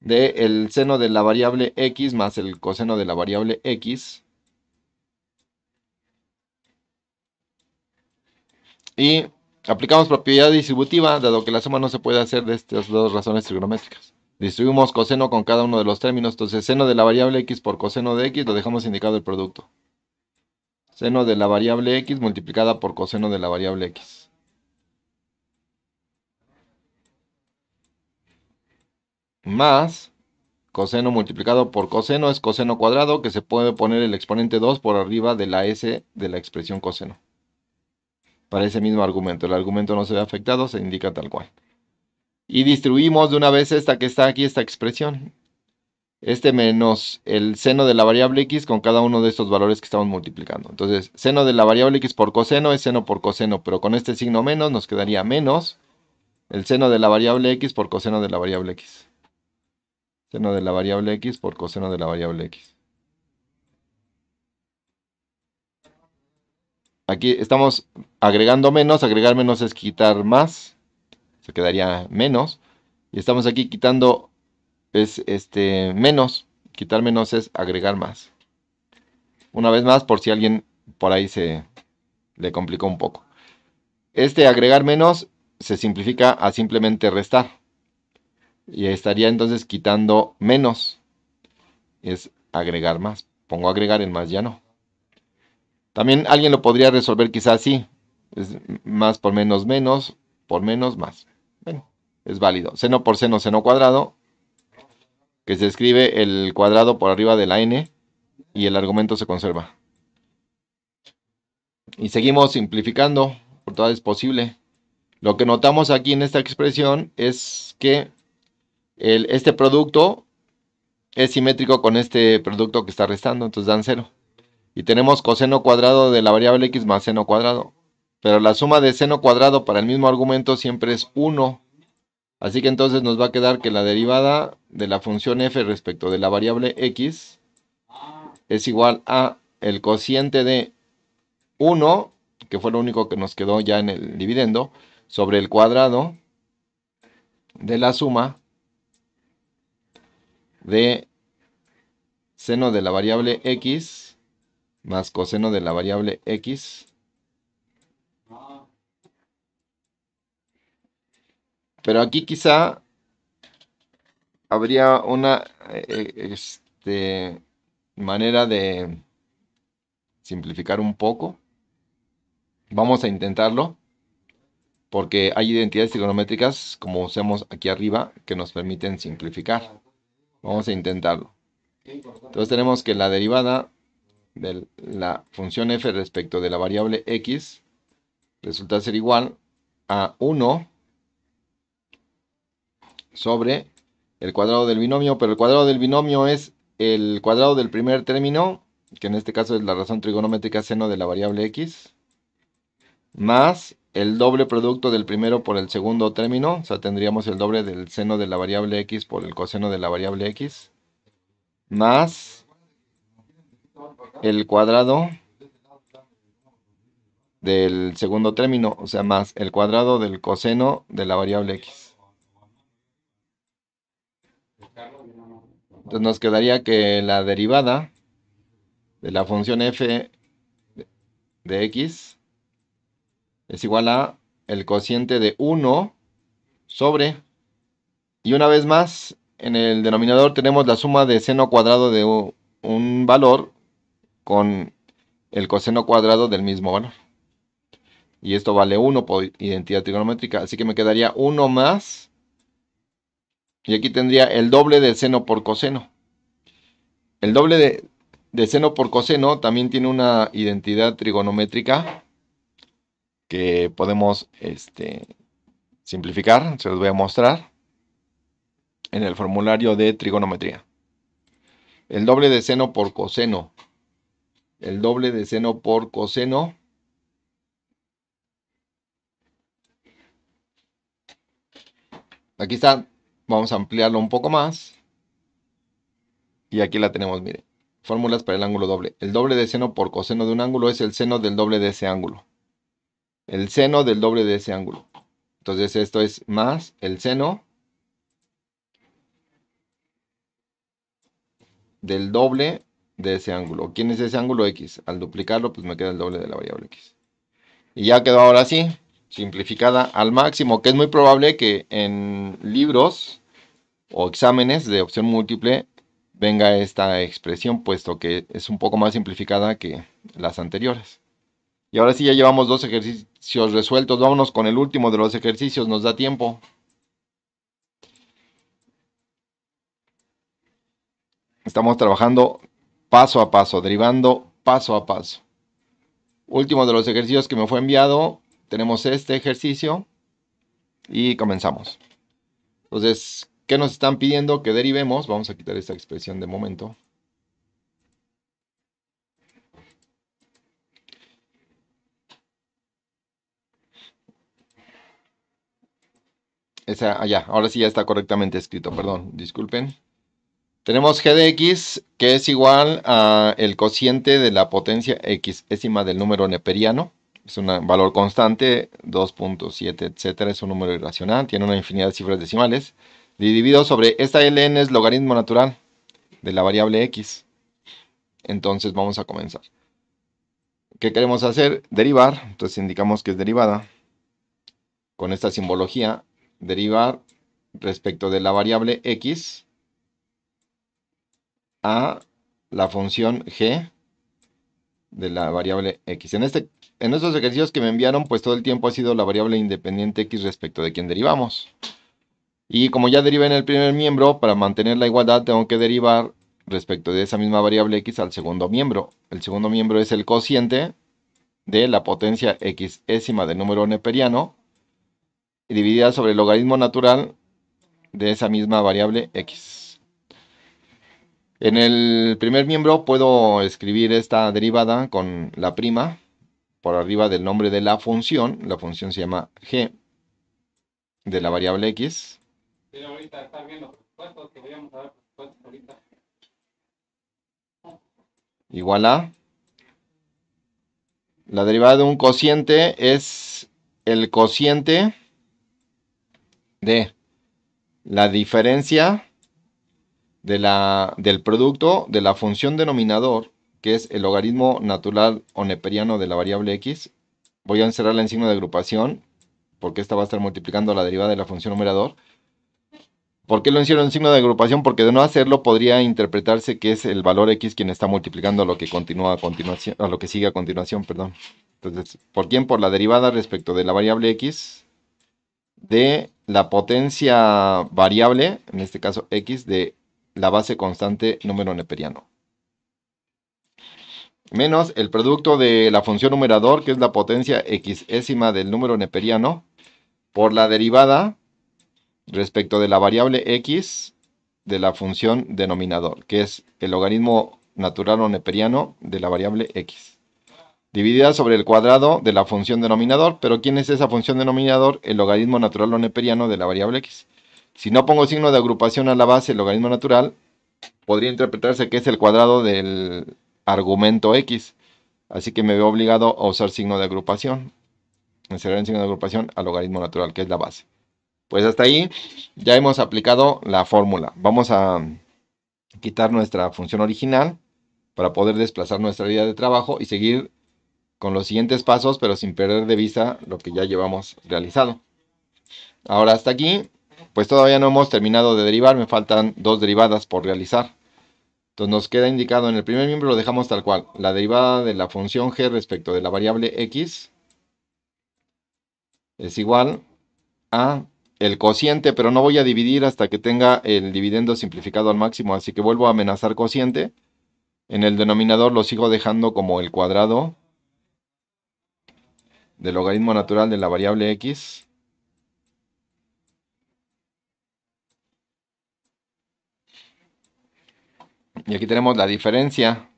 De el seno de la variable x más el coseno de la variable x. Y aplicamos propiedad distributiva, dado que la suma no se puede hacer de estas dos razones trigonométricas. Distribuimos coseno con cada uno de los términos, entonces seno de la variable x por coseno de x lo dejamos indicado el producto. Seno de la variable x multiplicada por coseno de la variable x. Más coseno multiplicado por coseno es coseno cuadrado, que se puede poner el exponente 2 por arriba de la s de la expresión coseno. Para ese mismo argumento, el argumento no se ve afectado, se indica tal cual. Y distribuimos de una vez esta que está aquí, esta expresión. Menos el seno de la variable x con cada uno de estos valores que estamos multiplicando. Entonces, seno de la variable x por coseno es seno por coseno, pero con este signo menos nos quedaría menos el seno de la variable x por coseno de la variable x. Seno de la variable x por coseno de la variable x. Aquí estamos agregando menos, agregar menos es quitar más, se quedaría menos. Y estamos aquí quitando es menos, quitar menos es agregar más. Una vez más, por si alguien por ahí se le complicó un poco. Agregar menos se simplifica a simplemente restar. Y estaría entonces quitando menos. Es agregar más. Pongo agregar en más, ya no. También alguien lo podría resolver quizás así. Es más por menos menos más. Bueno, es válido. Seno por seno, seno cuadrado. Que se escribe el cuadrado por arriba de la n. Y el argumento se conserva. Y seguimos simplificando por todas es posible. Lo que notamos aquí en esta expresión es que este producto es simétrico con este producto que está restando, entonces dan 0. Y tenemos coseno cuadrado de la variable x más seno cuadrado. Pero la suma de seno cuadrado para el mismo argumento siempre es 1. Así que entonces nos va a quedar que la derivada de la función f respecto de la variable x es igual a el cociente de 1, que fue lo único que nos quedó ya en el dividendo, sobre el cuadrado de la suma de seno de la variable x más coseno de la variable x. Pero aquí quizá habría una manera de simplificar un poco. Vamos a intentarlo, porque hay identidades trigonométricas, como usamos aquí arriba, que nos permiten simplificar. Vamos a intentarlo. Entonces tenemos que la derivada de la función f respecto de la variable x resulta ser igual a 1 sobre el cuadrado del binomio, pero el cuadrado del binomio es el cuadrado del primer término, que en este caso es la razón trigonométrica seno de la variable x, más el doble producto del primero por el segundo término, o sea, tendríamos el doble del seno de la variable x por el coseno de la variable x, más el cuadrado del segundo término, o sea, más el cuadrado del coseno de la variable x. Entonces nos quedaría que la derivada de la función f de x es igual a el cociente de 1 sobre, y una vez más, en el denominador tenemos la suma de seno cuadrado de un valor con el coseno cuadrado del mismo valor. Y esto vale 1 por identidad trigonométrica, así que me quedaría 1 más, y aquí tendría el doble del seno por coseno. El doble de seno por coseno también tiene una identidad trigonométrica que podemos simplificar, se los voy a mostrar en el formulario de trigonometría. El doble de seno por coseno. El doble de seno por coseno. Aquí está. Vamos a ampliarlo un poco más. Y aquí la tenemos, mire. Fórmulas para el ángulo doble. El doble de seno por coseno de un ángulo es el seno del doble de ese ángulo. El seno del doble de ese ángulo. Entonces esto es más el seno del doble de ese ángulo. ¿Quién es ese ángulo? X. Al duplicarlo, pues me queda el doble de la variable X. Y ya quedó ahora sí, simplificada al máximo, que es muy probable que en libros o exámenes de opción múltiple venga esta expresión, puesto que es un poco más simplificada que las anteriores. Y ahora sí ya llevamos 2 ejercicios resueltos. Vámonos con el último de los ejercicios, nos da tiempo. Estamos trabajando paso a paso, derivando paso a paso. Último de los ejercicios que me fue enviado, tenemos este ejercicio y comenzamos. Entonces, ¿qué nos están pidiendo que derivemos? Vamos a quitar esta expresión de momento. Ahora sí ya está correctamente escrito, perdón, disculpen. Tenemos g de x, que es igual a el cociente de la potencia xésima del número neperiano. Es un valor constante, 2.7, etcétera, es un número irracional, tiene una infinidad de cifras decimales. Dividido sobre esta ln es logaritmo natural de la variable x. Entonces vamos a comenzar. ¿Qué queremos hacer? Derivar, entonces indicamos que es derivada. Con esta simbología, derivar respecto de la variable x a la función g de la variable x. En estos ejercicios que me enviaron, pues todo el tiempo ha sido la variable independiente x respecto de quien derivamos. Y como ya derivé en el primer miembro, para mantener la igualdad tengo que derivar respecto de esa misma variable x al segundo miembro. El segundo miembro es el cociente de la potencia xésima del número neperiano, y dividida sobre el logaritmo natural de esa misma variable x. En el primer miembro puedo escribir esta derivada con la prima por arriba del nombre de la función. La función se llama g de la variable x. Pero ahorita están viendo presupuestos, que vayamos a ver presupuestos ahorita. Igual a la derivada de un cociente es el cociente de la diferencia del producto de la función denominador, que es el logaritmo natural o neperiano de la variable x. Voy a encerrarla en signo de agrupación, porque esta va a estar multiplicando la derivada de la función numerador. ¿Por qué lo encierro en signo de agrupación? Porque de no hacerlo podría interpretarse que es el valor x quien está multiplicando lo que continúa a continuación, a lo que sigue a continuación, perdón. Entonces, ¿por quién? Por la derivada respecto de la variable x de la potencia variable, en este caso x, de la base constante número neperiano. Menos el producto de la función numerador, que es la potencia xésima del número neperiano, por la derivada respecto de la variable x de la función denominador, que es el logaritmo natural o neperiano de la variable x, dividida sobre el cuadrado de la función denominador. Pero ¿quién es esa función denominador? El logaritmo natural o neperiano de la variable x. Si no pongo signo de agrupación a la base, el logaritmo natural, podría interpretarse que es el cuadrado del argumento x. Así que me veo obligado a usar signo de agrupación. Encerrar en signo de agrupación al logaritmo natural, que es la base. Pues hasta ahí ya hemos aplicado la fórmula. Vamos a quitar nuestra función original para poder desplazar nuestra área de trabajo y seguir con los siguientes pasos, pero sin perder de vista lo que ya llevamos realizado. Ahora hasta aquí, pues todavía no hemos terminado de derivar, me faltan dos derivadas por realizar. Entonces nos queda indicado en el primer miembro, lo dejamos tal cual, la derivada de la función g respecto de la variable x es igual a el cociente, pero no voy a dividir hasta que tenga el dividendo simplificado al máximo, así que vuelvo a amenazar cociente. En el denominador lo sigo dejando como el cuadrado del logaritmo natural de la variable x. Y aquí tenemos la diferencia.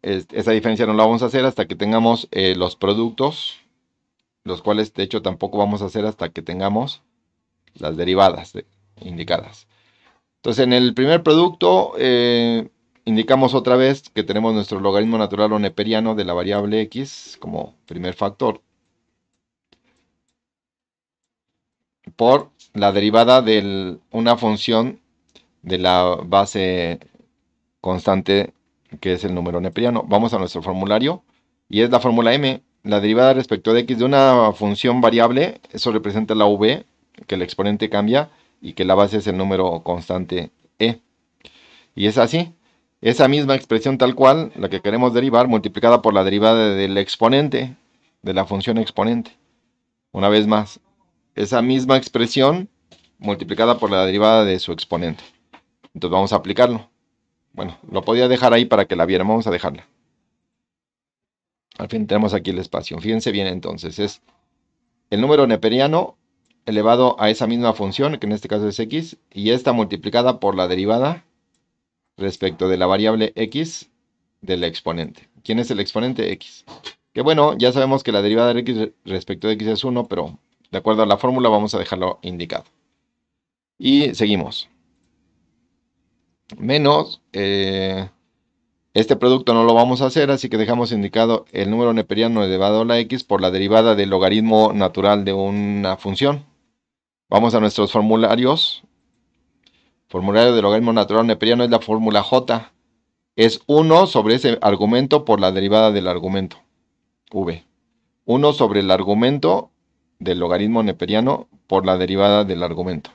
Esa diferencia no la vamos a hacer hasta que tengamos los productos, los cuales de hecho tampoco vamos a hacer hasta que tengamos las derivadas indicadas. Entonces en el primer producto indicamos otra vez que tenemos nuestro logaritmo natural o neperiano de la variable x como primer factor por la derivada de una función de la base constante que es el número neperiano. Vamos a nuestro formulario y es la fórmula m. La derivada respecto de x de una función variable, eso representa la v, que el exponente cambia y que la base es el número constante e. Y es así. Esa misma expresión tal cual, la que queremos derivar, multiplicada por la derivada del exponente, de la función exponente. Una vez más, esa misma expresión multiplicada por la derivada de su exponente. Entonces vamos a aplicarlo. Bueno, lo podía dejar ahí para que la vieran. Vamos a dejarla. Al fin tenemos aquí el espacio. Fíjense bien entonces. Es el número neperiano elevado a esa misma función, que en este caso es x, y esta multiplicada por la derivada respecto de la variable x del exponente. ¿Quién es el exponente? X. Que bueno, ya sabemos que la derivada de x respecto de x es 1, pero de acuerdo a la fórmula vamos a dejarlo indicado. Y seguimos. Menos, este producto no lo vamos a hacer, así que dejamos indicado el número neperiano elevado a la x por la derivada del logaritmo natural de una función. Vamos a nuestros formularios. Formulario del logaritmo natural neperiano es la fórmula j. Es 1 sobre ese argumento por la derivada del argumento, v. 1 sobre el argumento del logaritmo neperiano por la derivada del argumento.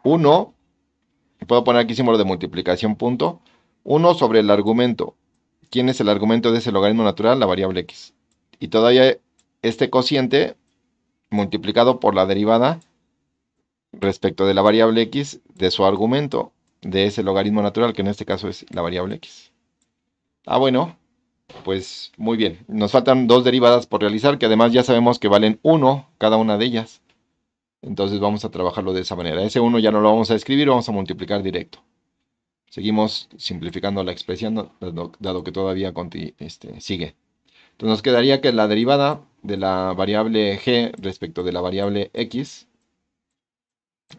1, puedo poner aquí símbolo de multiplicación punto. 1 sobre el argumento. ¿Quién es el argumento de ese logaritmo natural? La variable x. Y todavía este cociente multiplicado por la derivada respecto de la variable x de su argumento de ese logaritmo natural, que en este caso es la variable x. Bueno, pues muy bien. Nos faltan dos derivadas por realizar, que además ya sabemos que valen 1 cada una de ellas. Entonces vamos a trabajarlo de esa manera. Ese 1 ya no lo vamos a escribir, vamos a multiplicar directo. Seguimos simplificando la expresión, dado que todavía sigue. Entonces nos quedaría que la derivada de la variable g respecto de la variable x,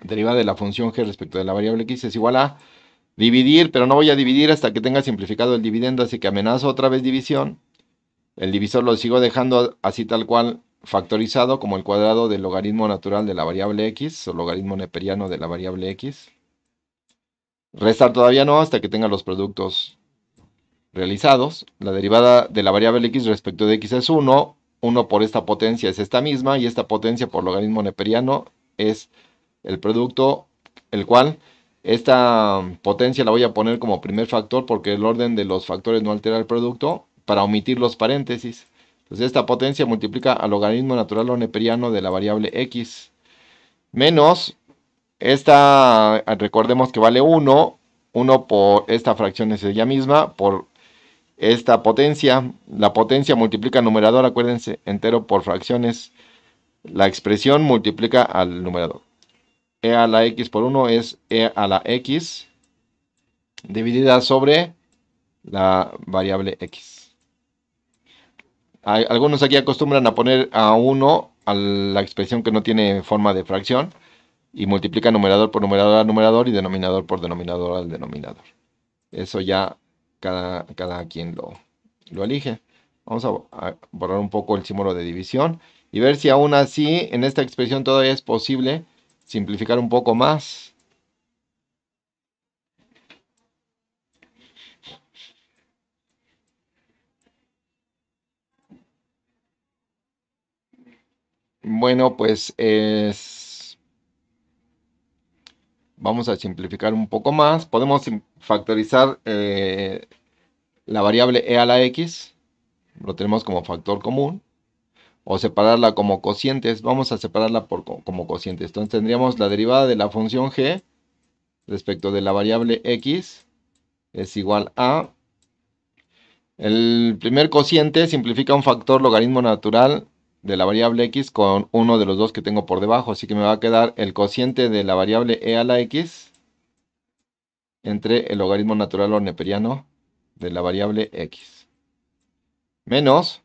derivada de la función g respecto de la variable x, es igual a dividir, pero no voy a dividir hasta que tenga simplificado el dividendo, así que amenazo otra vez división. El divisor lo sigo dejando así tal cual factorizado como el cuadrado del logaritmo natural de la variable x, o logaritmo neperiano de la variable x. Restar todavía no, hasta que tenga los productos realizados. La derivada de la variable x respecto de x es 1. 1 por esta potencia es esta misma, y esta potencia por logaritmo neperiano es el producto, el cual esta potencia la voy a poner como primer factor porque el orden de los factores no altera el producto, para omitir los paréntesis. Entonces esta potencia multiplica al logaritmo natural o neperiano de la variable x, menos esta, recordemos que vale 1, 1 por esta fracción es ella misma, por esta potencia. La potencia multiplica al numerador, acuérdense, entero por fracciones. La expresión multiplica al numerador. E a la x por 1 es e a la x dividida sobre la variable x. Algunos aquí acostumbran a poner a 1 a la expresión que no tiene forma de fracción y multiplica numerador por numerador al numerador y denominador por denominador al denominador. Eso ya cada quien lo elige. Vamos a borrar un poco el símbolo de división y ver si aún así en esta expresión todavía es posible simplificar un poco más. Bueno, pues vamos a simplificar un poco más. Podemos factorizar la variable e a la x. Lo tenemos como factor común. O separarla como cocientes. Vamos a separarla como cocientes. Entonces tendríamos la derivada de la función g respecto de la variable x es igual a... El primer cociente simplifica un factor logaritmo natural de la variable x con uno de los dos que tengo por debajo. Así que me va a quedar el cociente de la variable e a la x entre el logaritmo natural o neperiano de la variable x. Menos,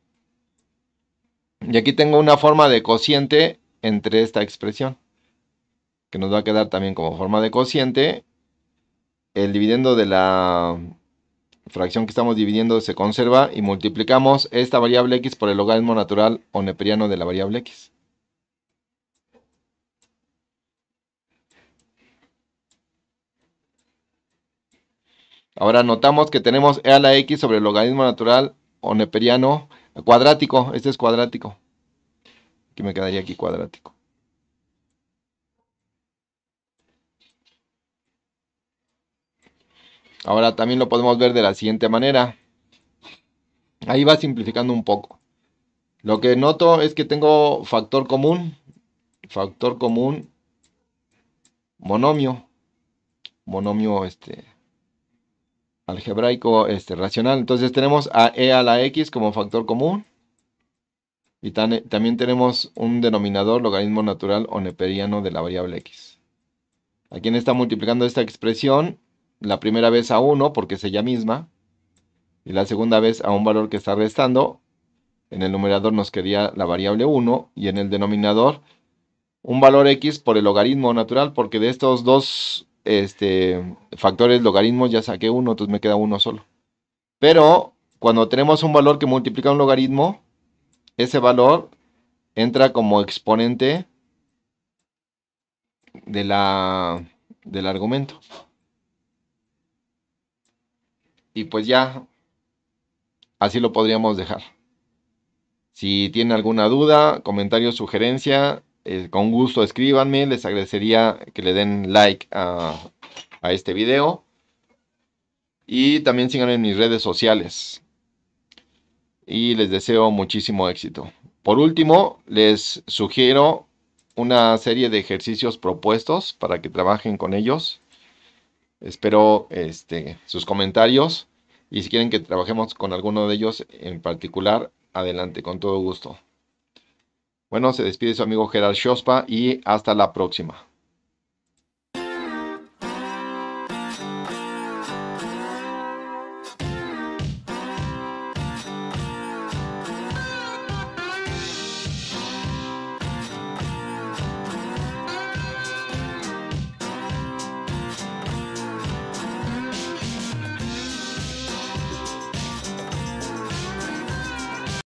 y aquí tengo una forma de cociente entre esta expresión, que nos va a quedar también como forma de cociente. El dividendo de la fracción que estamos dividiendo se conserva y multiplicamos esta variable x por el logaritmo natural o neperiano de la variable x. Ahora notamos que tenemos e a la x sobre el logaritmo natural o neperiano cuadrático. Este es cuadrático. Aquí me quedaría aquí cuadrático. Ahora también lo podemos ver de la siguiente manera. Ahí va simplificando un poco. Lo que noto es que tengo factor común, monomio, algebraico, racional. Entonces tenemos a e a la x como factor común. Y también tenemos un denominador logaritmo natural o neperiano de la variable x. ¿A quién está multiplicando esta expresión? La primera vez a 1 porque es ella misma. Y la segunda vez a un valor que está restando. En el numerador nos quedaría la variable 1 y en el denominador un valor x por el logaritmo natural, porque de estos dos factores logaritmos ya saqué uno, entonces me queda uno solo. Pero cuando tenemos un valor que multiplica un logaritmo, ese valor entra como exponente del argumento. Y pues ya, así lo podríamos dejar. Si tienen alguna duda, comentario, sugerencia, con gusto escríbanme. Les agradecería que le den like a este video. Y también síganme en mis redes sociales. Y les deseo muchísimo éxito. Por último, les sugiero una serie de ejercicios propuestos para que trabajen con ellos. Espero sus comentarios. Y si quieren que trabajemos con alguno de ellos en particular, adelante, con todo gusto. Bueno, se despide su amigo Gerard Shospa y hasta la próxima.